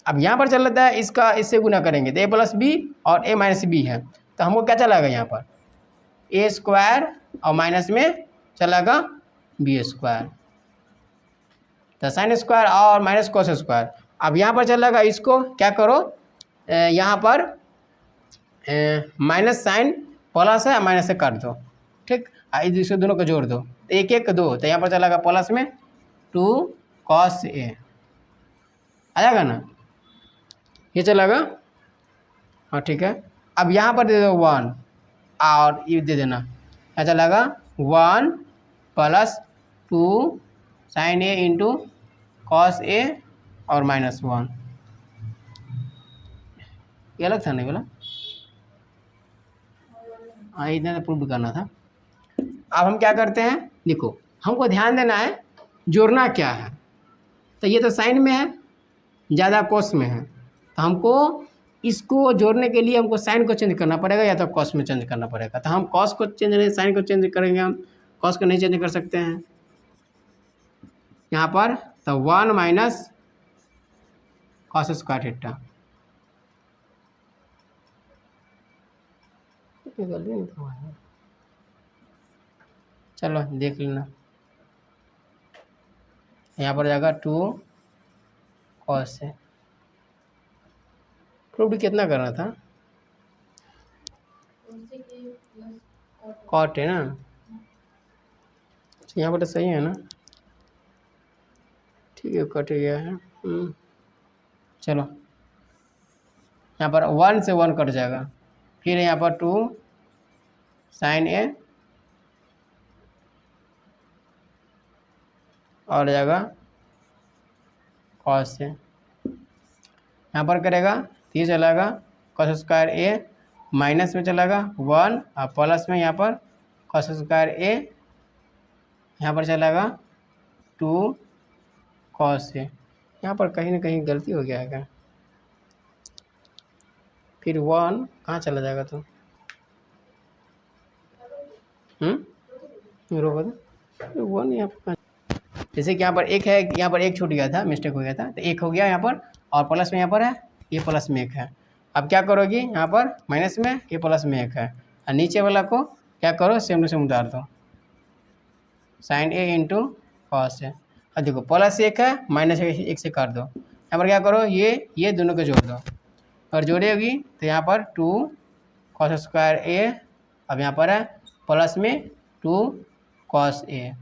अब यहाँ पर चल रहा है, इसका इससे गुना करेंगे तो ए प्लस बी और ए माइनस बी है, तो हमको क्या चलेगा, यहाँ पर ए स्क्वायर और माइनस में चलेगा बी स्क्वायर, तो साइन स्क्वायर और माइनस कोस स्क्वायर। अब यहाँ पर चलेगा, इसको क्या करो, यहाँ पर माइनस साइन प्लस है, माइनस से काट दो, ठीक, इसको दोनों को जोड़ दो, 1 1 2, तो यहाँ पर चलेगा प्लस में 2 कॉस ए, आ जाएगा ना, ये चलेगा, हाँ ठीक है। अब यहाँ पर दे दो 1 और ये दे देना, क्या चलेगा 1 plus 2 sign A into cos A और माइनस 1, ये अलग था नहीं बोला, हाँ इतना तो प्रूव करना था। अब हम क्या करते हैं, देखो हमको ध्यान देना है जोड़ना क्या है, तो ये तो साइन में है, ज़्यादा कॉस में है, तो हमको इसको जोड़ने के लिए हमको साइन को चेंज करना पड़ेगा या तो कॉस में चेंज करना पड़ेगा। तो हम कॉस को चेंज नहीं, साइन को चेंज करेंगे, हम कॉस को नहीं चेंज कर सकते हैं यहाँ पर, तो 1 माइनस कॉस स्क्वायर थीटा, चलो देख लेना, यहाँ पर जाएगा 2 कॉस है, प्रूफ कितना करना था, कॉट है ना, यहाँ पर तो सही है ना, ठीक है, कट गया है। चलो यहाँ पर 1 से 1 कट जाएगा, फिर यहाँ पर 2 साइन ए और जाएगा कॉस से, यहाँ पर करेगा तो ये चलेगा कॉस स्क्वायर ए, माइनस में चलेगा 1 और प्लस में यहाँ पर कॉस स्क्वायर ए, यहाँ पर चलेगा 2 कॉस ए। यहाँ पर कहीं ना कहीं गलती हो गया है क्या, फिर 1 कहाँ चला जाएगा तो रोको तो 1 यहाँ पर, जैसे कि यहाँ पर एक है, यहाँ पर एक छूट गया था, मिस्टेक हो गया था, तो एक हो गया यहाँ पर, और प्लस में यहाँ पर है, ये प्लस में एक है। अब क्या करोगी, यहाँ पर माइनस में, ये प्लस में एक है, और नीचे वाला को क्या करो, सेम टू सेम उतार दो, sign A into cos A. अब देखो प्लस एक है, माइनस एक से काट दो, यहाँ पर क्या करो, ये दोनों को जोड़ दो, और जोड़ेगी तो यहाँ पर 2 कॉस स्क्वायर ए, अब यहाँ पर है प्लस में 2 कॉस ए।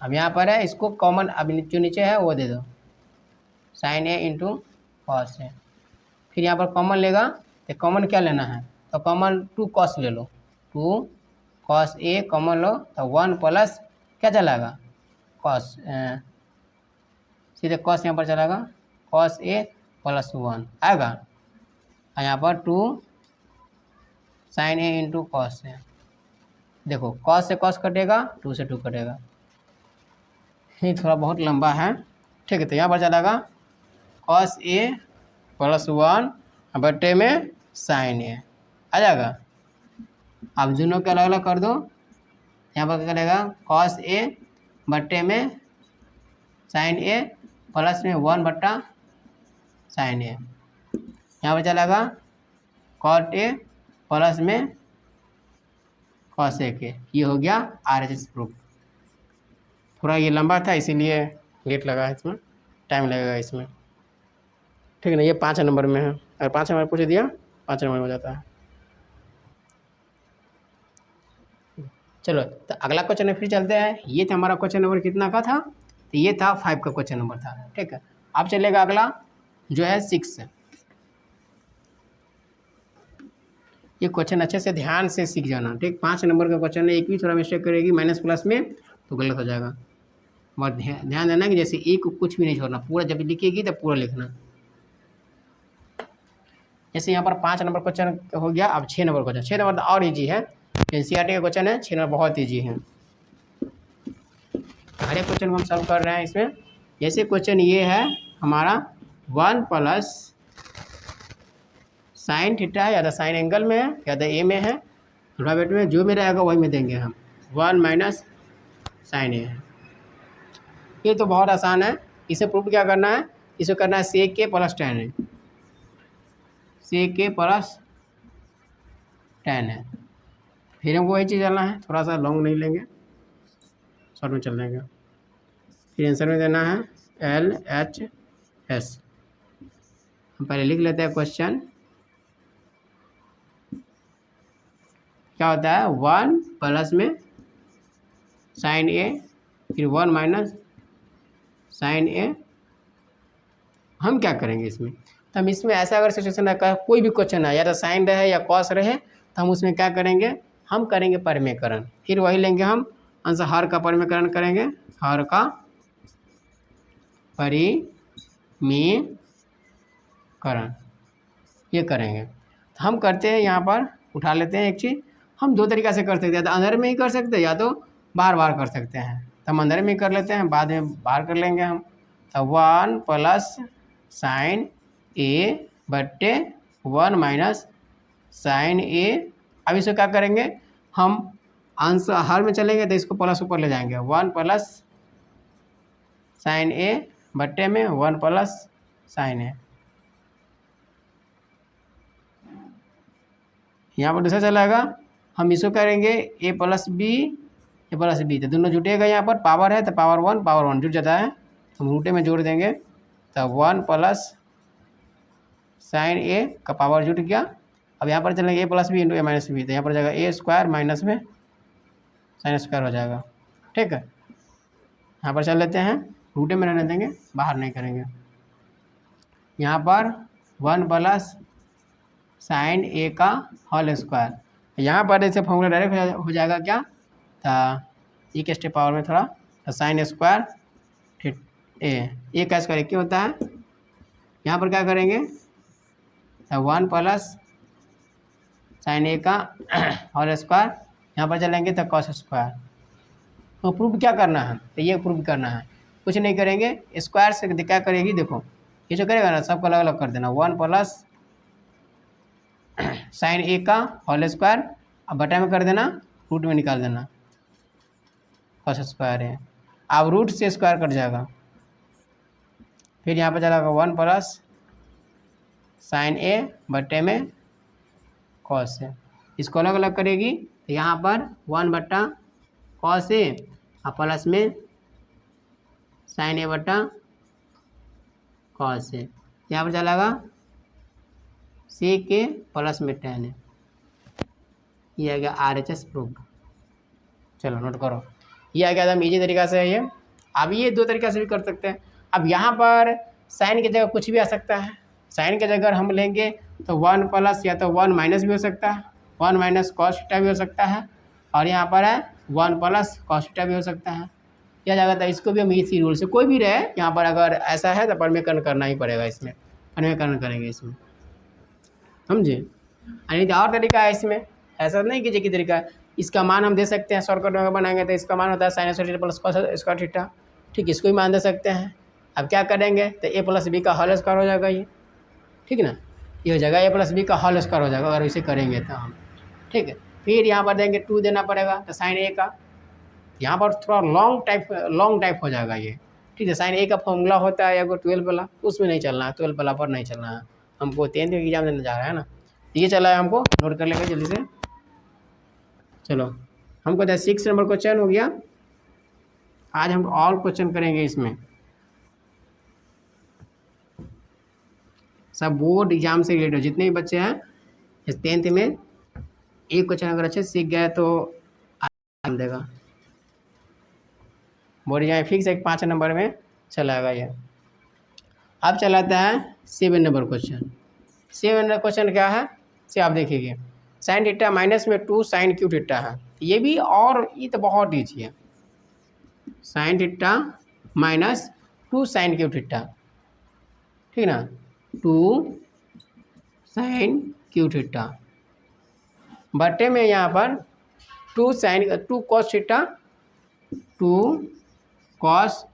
अब यहाँ पर है, इसको कॉमन, अब जो नीचे है वो दे दो, sign A into cos A. फिर यहाँ पर कॉमन लेगा तो कॉमन क्या लेना है, तो कॉमन 2 कॉस ले लो, 2 कॉस ए कॉमन लो तो 1 प्लस क्या चलेगा, कॉस, सीधे कॉस यहाँ पर चलेगा, कॉस ए प्लस 1 आएगा, और यहाँ पर 2 sign A into cos A. देखो कॉस से कॉस कटेगा, 2 से 2 कटेगा, ये थोड़ा बहुत लंबा है, ठीक है। तो यहाँ पर चलेगा कॉस ए प्लस 1 बट्टे में साइन ए आ जाएगा। अब दोनों के अलग अलग कर दो, यहाँ पर क्या करेगा, कॉस ए बट्टे में साइन ए प्लस में 1 बट्टा साइन ए, यहाँ पर चलेगा कॉट ए प्लस में कॉस ए के। ये हो गया RHS प्रूफ। थोड़ा ये लंबा था इसीलिए लेट लगा है, इसमें टाइम लगेगा इसमें, ठीक है ना। ये 5 नंबर में है, अगर 5 नंबर पूछ दिया 5 नंबर में हो जाता है। चलो तो अगला क्वेश्चन में फिर चलते हैं। ये था हमारा क्वेश्चन नंबर कितना का था, तो ये था 5 का क्वेश्चन नंबर था, ठीक है। अब चलेगा अगला जो है 6। ये क्वेश्चन अच्छे से ध्यान से सीख जाना, ठीक। 5 नंबर का क्वेश्चन है, एक भी थोड़ा मिस्टेक करेगी माइनस प्लस में तो गलत हो जाएगा। बहुत ध्यान देना कि जैसे एक कुछ भी नहीं छोड़ना, पूरा जब लिखेगी तब पूरा लिखना। जैसे यहाँ पर 5 नंबर क्वेश्चन हो गया, अब 6 नंबर क्वेश्चन। 6 नंबर और ईजी है, NCERT का क्वेश्चन है, 6 नंबर बहुत ईजी है। हर एक क्वेश्चन को हम सॉल्व कर रहे हैं इसमें। जैसे क्वेश्चन ये है हमारा 1 प्लस साइन थीटा है, या तो साइन एंगल में है या तो ए में है, ब्रैकेट में जो में रहेगा वही में देंगे हम, 1 माइनस साइन ए है। ये तो बहुत आसान है, इसे प्रूफ क्या करना है, इसे करना है सेक के प्लस tan है, सेक के प्लस tan है। फिर हमको वही चीज़ डालना है, थोड़ा सा लॉन्ग नहीं लेंगे, शॉर्ट में चल देंगे। फिर आंसर में देना है LHS। हम पहले लिख लेते हैं क्वेश्चन। क्या होता है, 1 प्लस में साइन ए, फिर 1 माइनस साइन ए। हम क्या करेंगे इसमें, तो हम इसमें ऐसा अगर सिचुएशन है, कोई भी क्वेश्चन है या तो साइन रहे या कॉस रहे, तो हम उसमें क्या करेंगे, हम करेंगे परिमेयकरण। फिर वही लेंगे हम आंसर, हर का परिमेयकरण करेंगे, हर का परिमेयकरण ये करेंगे। तो हम करते हैं, यहाँ पर उठा लेते हैं एक चीज़, हम 2 तरीक़ा से कर सकते हैं, या तो अंदर में ही कर सकते हैं या तो बाहर कर सकते हैं। तो हम अंदर में ही कर लेते हैं, बाद में बाहर कर लेंगे हम। तो 1 प्लस साइन ए बट्टे 1 माइनस साइन ए। अब इसको क्या करेंगे, हम आंसर हर में चलेंगे तो इसको प्लस ऊपर ले जाएंगे, 1 प्लस साइन ए बट्टे में 1 प्लस साइन ए। यहाँ पर दूसरा चलेगा, हम इसको करेंगे a प्लस बी, तो दोनों जुटेगा, यहाँ पर पावर है तो पावर 1 जुट जाता है, तो हम रूटे में जोड़ देंगे, तो 1 प्लस साइन ए का पावर जुट गया। अब यहाँ पर चलेंगे a plus B into a minus b, तो यहाँ पर जाएगा a स्क्वायर माइनस में साइन स्क्वायर हो जाएगा, ठीक है। यहाँ पर चल लेते हैं, रूटे में रहने देंगे, बाहर नहीं करेंगे। यहाँ पर 1 प्लस साइन ए का होल स्क्वायर। यहाँ पर ऐसे फॉर्मूला डायरेक्ट हो जाएगा क्या, तो e के स्टेप पावर में थोड़ा, तो साइन स्क्वायर फिर ए का स्क्वायर क्यों होता है। यहाँ पर क्या करेंगे, तो 1 प्लस साइन ए का होल स्क्वायर, यहाँ पर चलेंगे तो कॉस स्क्वायर। तो प्रूफ क्या करना है, तो ये प्रूफ करना है, कुछ नहीं करेंगे, स्क्वायर से क्या करेगी, देखो ये जो करेगा ना सबको अलग अलग कर देना। 1 प्लस साइन ए का होल स्क्वायर, अब बटा में कर देना, रूट में निकाल देना, कॉस स्क्वायर है, अब रूट से स्क्वायर कट जाएगा। फिर यहाँ पर चलेगा 1 प्लस साइन ए बटे में कॉस है, इसको अलग अलग करेगी, तो यहाँ पर 1 बट्टा कॉस ए और प्लस में साइन ए बट्टा कॉस है, यहाँ पर चलेगा सी के प्लस में टेन है, ये आ गया RHS प्रूफ। चलो नोट करो, ये आ गया एकदम ईजी तरीका से है ये। अब ये दो तरीका से भी कर सकते हैं। अब यहाँ पर साइन की जगह कुछ भी आ सकता है, साइन की जगह हम लेंगे तो 1 प्लस या तो 1 माइनस भी हो सकता है, 1 माइनस कॉस थीटा भी हो सकता है, और यहाँ पर है 1 प्लस कॉस थीटा भी हो सकता है, यह जगह था। इसको भी हम इसी रूल से, कोई भी रहे यहाँ पर अगर ऐसा है तो परमेकरण करना ही पड़ेगा, इसमें परमेकरण करेंगे इसमें, समझे। नहीं तो और तरीका है इसमें, ऐसा नहीं कि तरीका है, इसका मान हम दे सकते हैं, शॉर्टकट में बनाएंगे तो इसका मान होता है sign square theta plus cos square theta, ठीक, इसको भी मान दे सकते हैं। अब क्या करेंगे, तो ए प्लस बी का होल स्क्वायर हो जाएगा ये, ठीक ना, ये हो जाएगा ए प्लस बी का होल स्क्वायर हो जाएगा अगर इसे करेंगे तो हम, ठीक है। फिर यहाँ पर देंगे 2 देना पड़ेगा, तो साइन ए का, यहाँ पर थोड़ा लॉन्ग टाइप हो जाएगा ये, ठीक है। साइन ए का फॉर्मूला होता है अगर 12 वाला, उसमें नहीं चलना है, 12 वाला पर नहीं चलना है, हमको 10th एग्जाम देने जा रहा है ना, ये चला है, हमको नोट कर लेंगे जल्दी से। चलो हमको 6 नंबर क्वेश्चन हो गया, आज हम और क्वेश्चन करेंगे इसमें, सब बोर्ड एग्जाम से रिलेटेड जितने भी बच्चे हैं इस 10th में, एक क्वेश्चन अगर अच्छे से सीख गए तो आराम देगा। बोर्ड एग्जाम फिक्स एक 5 नंबर में चलाएगा ये। अब चलाता है 7 नंबर क्वेश्चन। 7 नंबर क्वेश्चन क्या है, से आप देखिए, साइन थीटा माइनस में 2 साइन क्यू थीटा है, ये भी, और ये तो बहुत ईजी है, sine theta minus 2 sine cube theta, ठीक ना, 2 साइन क्यू थीटा बटे में यहाँ पर 2 cos theta, 2 cos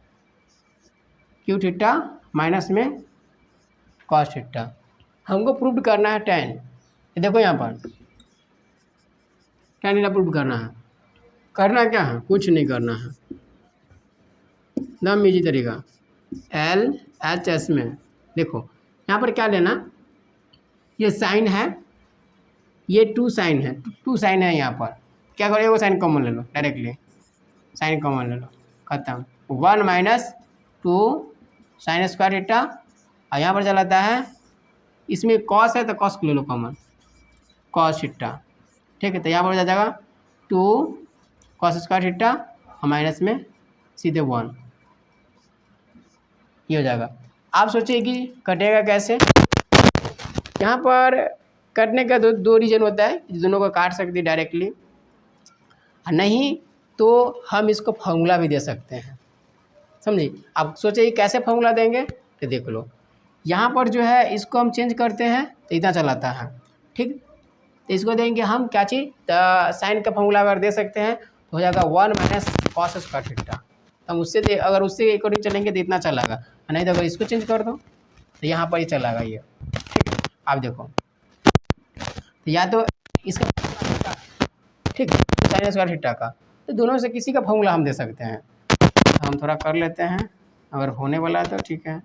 Q theta minus में कॉस थीटा, हमको प्रूव करना है tan। देखो यहाँ पर tan थीटा प्रूव करना है, करना क्या है, कुछ नहीं करना है, एकदम ईजी तरीका। LHS में देखो यहाँ पर क्या लेना, ये साइन है, ये 2 साइन है, 2 साइन है, यहाँ पर क्या करो, वो साइन कॉमन ले लो, डायरेक्टली साइन कॉमन ले लो, खत्म। 1 माइनस 2 साइन स्क्वायर थीटा, और यहाँ पर चलाता है, इसमें कॉस है तो कॉस को ले लो कॉमन, कॉस थीटा, ठीक है। तो यहाँ पर हो जाएगा 2 कॉस स्क्वायर थीटा और माइनस में सीधे 1, ये हो जाएगा। आप सोचिए कि कटेगा कैसे, यहाँ पर कटने का दो रीजन होता है, दोनों को काट सकते डायरेक्टली, नहीं तो हम इसको फार्मूला भी दे सकते हैं, समझिए। आप सोचिए कैसे फार्मूला देंगे, तो देख लो, यहाँ पर जो है इसको हम चेंज करते हैं तो इतना चलाता है, ठीक, तो इसको देंगे हम क्या चीज़, तो साइन का फार्मूला अगर दे सकते हैं तो हो जाएगा 1 माइनस कॉस स्क्वायर थीटा, हम उससे अगर उससे अकॉर्डिंग चलेंगे तो इतना चलेगा, नहीं तो अगर इसको चेंज कर दो तो यहाँ पर ही चलेगा ये, ठीक है। आप देखो, तो या तो इसका, ठीक, साइन स्क्वायर थीटा का, तो दोनों से किसी का फॉर्मूला हम दे सकते हैं, हम थोड़ा कर लेते हैं, अगर होने वाला है तो ठीक है।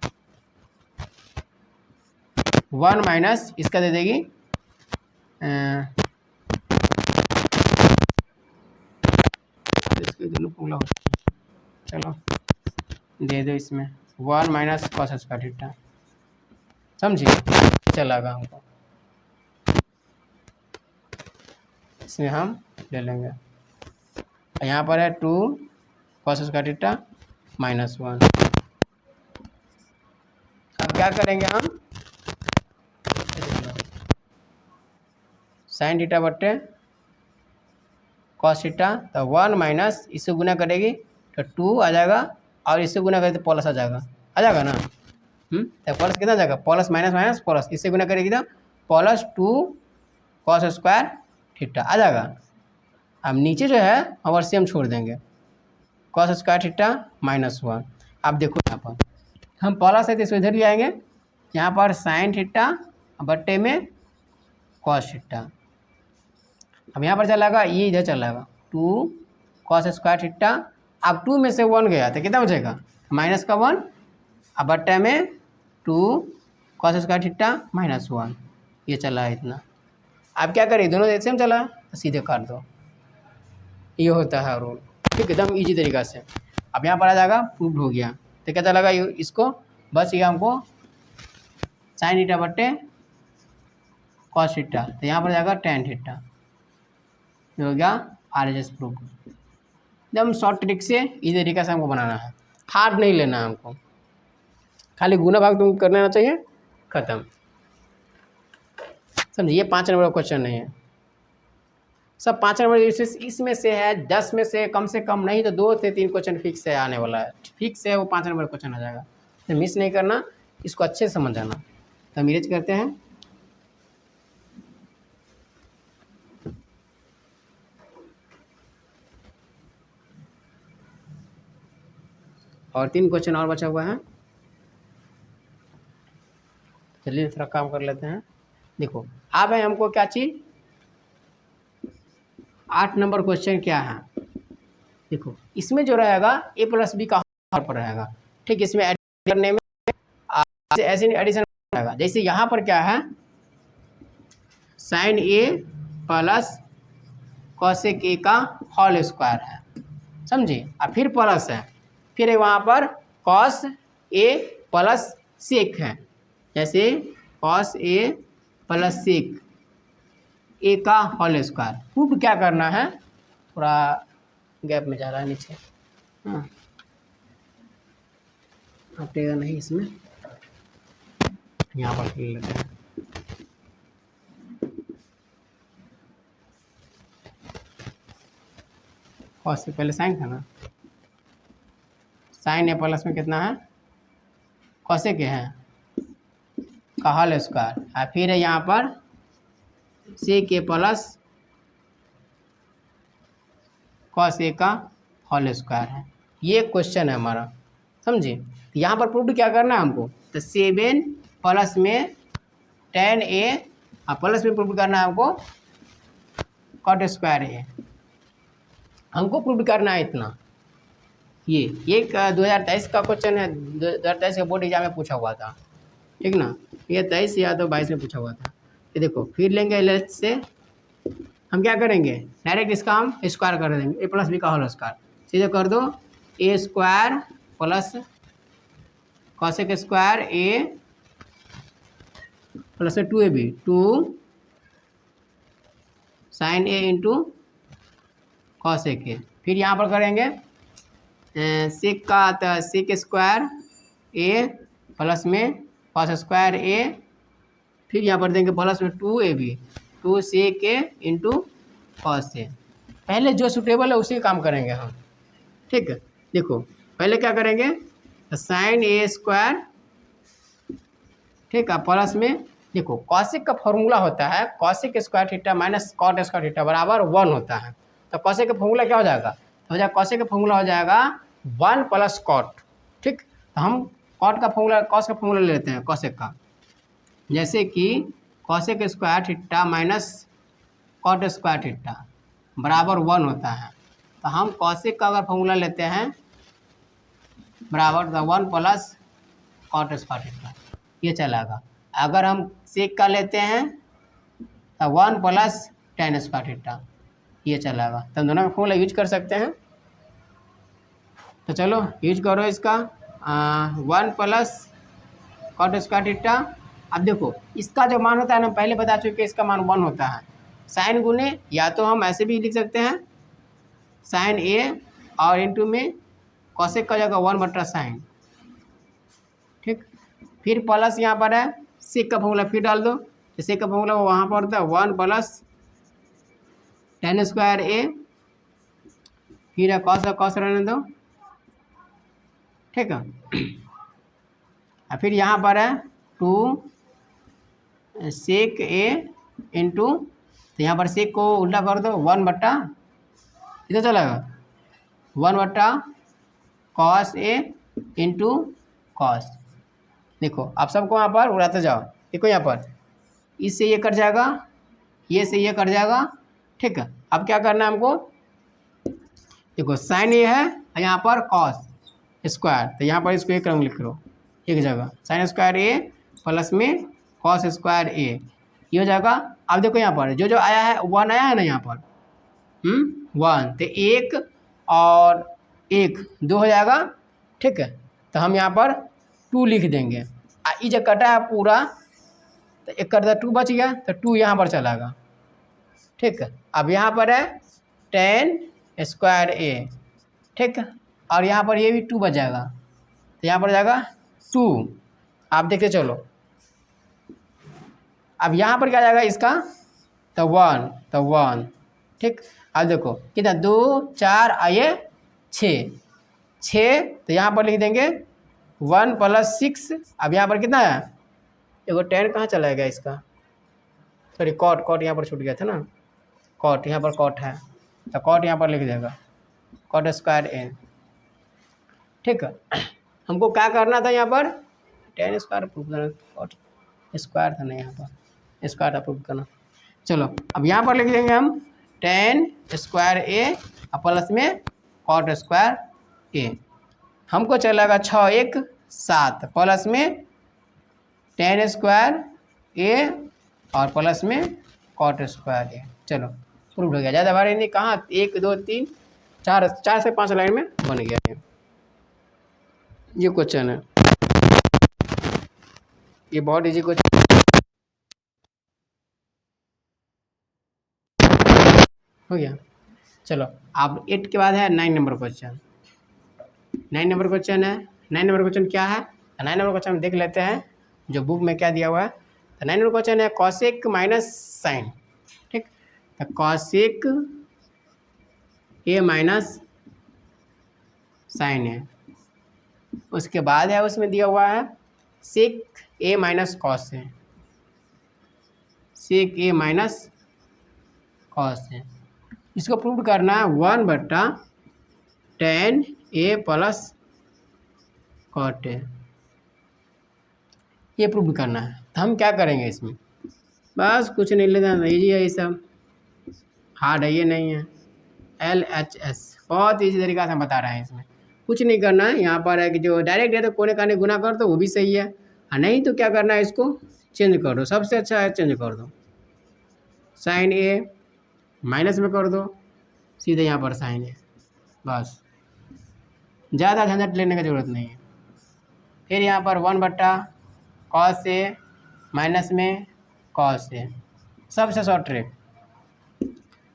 1 माइनस इसका दे देगी इसके दोनों फॉर्मूला होते हैं, चलो दे दो इसमें 1 माइनस कॉस स्क्वायर थीटा, समझिए, चलेगा हमको, इसमें हम ले लेंगे, यहाँ पर है 2 कॉस स्क्वायर थीटा माइनस 1। अब क्या करेंगे हम, साइन थीटा बट्टे कॉस थीटा, तो 1 माइनस इससे गुना करेगी तो 2 आ जाएगा, और इससे गुना करेगी तो प्लस आ जाएगा ना। तो प्लस कितना जाएगा, प्लस माइनस माइनस प्लस, इससे गुना करेगी तो प्लस 2 कॉस स्क्वायर थीटा आ जाएगा। अब नीचे जो है और सेम छोड़ देंगे, कॉस स्क्वायर थीटा -1। अब देखो यहाँ पर हम प्लस है तो इसको इधर ले आएंगे, यहाँ पर साइन थीटा बट्टे में कॉस थीटा। अब यहाँ पर चलाएगा, ये इधर चलाएगा 2 कॉस स्क्वायर थीटा। अब 2 में से 1 गया तो कितना बचेगा, माइनस का 1, अब बट्टे में 2 कॉस स्क्वायर थीटा -1, ये चला है इतना। अब क्या करें, दोनों सेम चला तो सीधे काट दो, ये होता है रूल, ठीक, एकदम इजी तरीका से। अब यहाँ पर आ जाएगा प्रूव हो गया, तो क्या चलेगा इसको, बस ये हमको साइन थीटा बट्टे कॉस थीटा, तो यहाँ पर जाएगा टेन थीटा, ये हो गया RHS प्रूफ। एकदम शॉर्ट ट्रिक से इस तरीके से हमको बनाना है, हार्ड नहीं लेना है हमको, खाली गुना भाग तुम करना आना चाहिए, खत्म, समझिए। ये 5 नंबर का क्वेश्चन नहीं है, सब 5 नंबर इसमें से है, 10 में से कम नहीं तो 2 से 3 क्वेश्चन फिक्स है आने वाला है, फिक्स है वो 5 नंबर क्वेश्चन आ जाएगा, तो मिस नहीं करना, इसको अच्छे से समझ आना। तो मिरेज करते हैं, और 3 क्वेश्चन और बचा हुआ है, चलिए थोड़ा काम कर लेते हैं। देखो अब है हमको क्या चीज़, 8 नंबर क्वेश्चन क्या है, देखो इसमें जो रहेगा a + b का पर रहेगा, ठीक, इसमें एडिशन करने में ऐसे एडिशन रहेगा, जैसे यहाँ पर क्या है, sine a plus cosec a का होल स्क्वायर है, समझे, और फिर प्लस है, फिर वहाँ पर कॉस a प्लस सेक है, जैसे cos a plus sec a का होल स्क्वायर। प्रूफ क्या करना है, थोड़ा गैप में जा रहा है नीचे, हाँ हटेगा नहीं इसमें, यहाँ पर खेल लेते हैं। कॉस से पहले साइन था ना, साइन ए प्लस में कितना है, कॉसे के हैं का होल स्क्वायर, और फिर है यहाँ पर सेक ए प्लस कॉस ए का होल स्क्वायर है, ये क्वेश्चन है हमारा, समझे। यहाँ पर प्रूफ क्या करना है हमको, तो 7 प्लस में tan a और प्लस में प्रूफ करना है हमको कॉट स्क्वायर ए, हमको प्रूफ करना है इतना। ये 2023 का क्वेश्चन है, 2023 का बोर्ड एग्जाम में पूछा हुआ था, ठीक ना, ये 23 या तो 22 में पूछा हुआ था। ये देखो फिर लेंगे एल से, हम क्या करेंगे, डायरेक्ट इसका हम स्क्वायर कर देंगे, a + b का होल स्क्वायर, सीधे कर दो a square plus cosec square a plus 2ab 2 sine a into cosec a, फिर यहाँ पर करेंगे सेक का तो सेक स्क्वायर a प्लस में कॉस स्क्वायर a, फिर यहाँ पर देंगे प्लस में 2ab 2 sec a into cos a। पहले जो सूटेबल है उसी काम करेंगे हम, ठीक है। देखो पहले क्या करेंगे, तो साइन a स्क्वायर, ठीक है, प्लस में देखो कॉसेक का फॉर्मूला होता है cosec square theta minus cot square theta बराबर 1 होता है, तो कॉसेक का फॉर्मूला क्या हो जाएगा, तो हो जाएगा कॉसेक का फॉर्मूला हो जाएगा 1 + कॉट, ठीक। तो हम कॉट का फॉर्मूला कॉस का फॉर्मूला ले लेते हैं कॉसेक का, जैसे कि cosec square theta minus cot square theta बराबर 1 होता है, तो हम कॉसेक का अगर फॉर्मूला लेते हैं बराबर 1 + कॉट स्क्वायर थीटा, ये चलेगा। अगर हम सेक का लेते हैं तो 1 + tan स्क्वायर थीटा, ये चलेगा। तो हम दोनों का फॉर्मूला यूज कर सकते हैं, तो चलो यूज करो इसका 1 + कॉट स्क्वायर थीटा। अब देखो इसका जो मान होता है ना, पहले बता चुके इसका मान 1 होता है, साइन गुने या तो हम ऐसे भी लिख सकते हैं साइन a और इंटू में कॉसेक का जगह 1/sin, ठीक। फिर प्लस यहाँ पर है सेक का फॉर्मूला फिर डाल दो, तो सेक का फॉर्मूला वहाँ पर होता है 1 + टेन स्क्वायर ए, फिर है कॉस का कॉस रहने दो, ठीक है। और फिर यहाँ पर है 2 सेक ए इंटू, तो यहाँ पर सेक को उल्टा कर दो, 1 बट्टा कितना चलेगा 1 बट्टा कॉस ए इंटू कॉस। देखो आप सबको यहाँ पर उड़ाते जाओ, देखो यहाँ पर इससे ये कट जाएगा, ये से ये कट जाएगा, ठीक है। अब क्या करना है हमको, देखो साइन ए है और यहाँ पर कॉस स्क्वायर, तो यहाँ पर इसको एक रंग लिख लो एक जगह, साइन स्क्वायर ए प्लस में कॉस स्क्वायर ए, ये हो जाएगा। अब देखो यहाँ पर जो जो आया है 1 आया है ना यहाँ पर 1, तो 1 और 1 2 हो जाएगा, ठीक है। तो हम यहाँ पर 2 लिख देंगे, ये जो कटा है पूरा, तो एक कर 2 बच गया, तो 2 यहाँ पर चलागा, ठीक है। अब यहाँ पर है टेन स्क्वायर ए, ठीक है, और यहाँ पर ये भी 2 बच जाएगा, तो यहाँ पर जाएगा 2। आप देखते चलो, अब यहाँ पर क्या जाएगा इसका, तो 1, ठीक। अब देखो कितना 2 4 आइए 6, तो यहाँ पर लिख देंगे 1 + 6। अब यहाँ पर कितना है, देखो 10 कहाँ चला गया इसका, सॉरी कॉट यहाँ पर छूट गया था ना, कॉट यहाँ पर कॉट है, तो कॉट यहाँ पर लिख देगा कॉट स्क्वायर ए, ठीक है। हमको क्या करना था यहाँ पर 10 स्क्वायर प्रूफ करना, कॉट स्क्वायर था ना यहाँ पर स्क्वायर प्रूफ करना। चलो अब यहाँ पर लिख देंगे हम 10 स्क्वायर ए प्लस में कॉट स्क्वायर ए, हमको चलेगा 6 1 7 प्लस में 10 स्क्वायर ए और प्लस में कॉट स्क्वायर ए। चलो प्रूफ हो गया, ज़्यादा भारी नहीं, कहाँ 1 2 3 4 से 5 लाइन में बन गया ये क्वेश्चन है, ये बहुत इजी क्वेश्चन हो गया। चलो अब 8 के बाद है 9 नंबर क्वेश्चन। 9 नंबर क्वेश्चन है, 9 नंबर क्वेश्चन क्या है, 9 नंबर क्वेश्चन देख लेते हैं जो बुक में क्या दिया हुआ है। तो 9 नंबर क्वेश्चन है कॉसेक माइनस साइन, ठीक। तो कॉसेक ए माइनस साइन है, उसके बाद है उसमें दिया हुआ है सेक ए माइनस कॉस है, सेक ए माइनस कॉस है। इसको प्रूव करना है 1/tan A plus cot A, ये प्रूव करना है। तो हम क्या करेंगे इसमें, बस कुछ नहीं लेना, इजी है, ये सब हार्ड है, ये नहीं है। LHS बहुत इजी तरीका से हम बता रहे हैं, इसमें कुछ नहीं करना है। यहाँ पर है कि जो डायरेक्ट है तो कोने काने गुना कर दो, वो भी सही है, और नहीं तो क्या करना है इसको चेंज कर दो, सबसे अच्छा है चेंज कर दो, साइन ए माइनस में कर दो, सीधे यहाँ पर साइन ए, बस ज़्यादा झंझट लेने की ज़रूरत नहीं है। फिर यहाँ पर 1/cos ए माइनस में cos ए, सबसे शॉर्ट ट्रिक।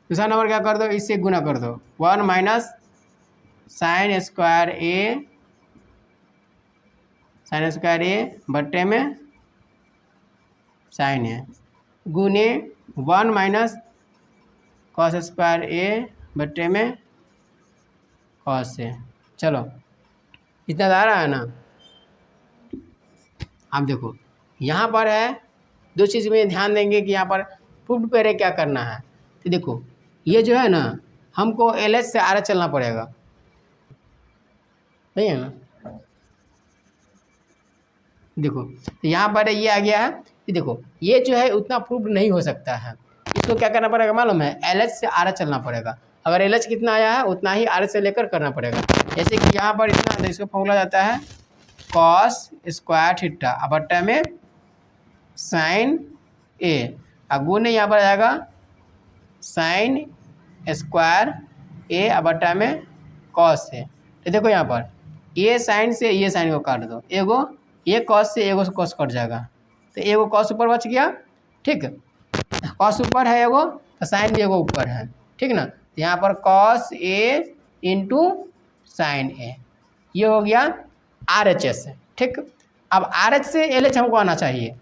दूसरा नंबर क्या कर दो, इससे गुना कर दो, 1 माइनस साइन स्क्वायर ए बट्टे में साइन ए गुने 1 माइनस कॉस स्क्वायर ए बट्टे में कॉस ए। चलो इतना आ रहा है ना। आप देखो यहाँ पर है, दो चीज़ में ध्यान देंगे कि यहाँ पर प्रूफ पहले क्या करना है। तो देखो ये जो है ना, हमको LH से RH चलना पड़ेगा, नहीं है ना। देखो तो यहाँ पर ये आ गया है, कि देखो ये जो है उतना प्रूफ नहीं हो सकता है, इसको क्या करना पड़ेगा मालूम है, LH से RH चलना पड़ेगा। अगर LH कितना आया है उतना ही RH से लेकर करना पड़ेगा। जैसे कि यहाँ पर इतना, तो इसको फॉर्मूला जाता है कॉस स्क्वायर थीटा बट्टा में साइन ए, और गुने यहाँ पर आएगा साइन स्क्वायर ए बट्टा में कॉस ए। तो देखो यहाँ पर ये साइन से ये साइन को काट दो, एगो ये कॉस से एगो से कॉस कट जाएगा, तो एगो कॉस ऊपर बच गया, ठीक। कॉस ऊपर है एगो, तो साइन भी एगो ऊपर है, ठीक ना। तो यहाँ पर कॉस ए इंटू साइन ए, ये हो गया RHS, ठीक। अब RH से LH हमको आना चाहिए,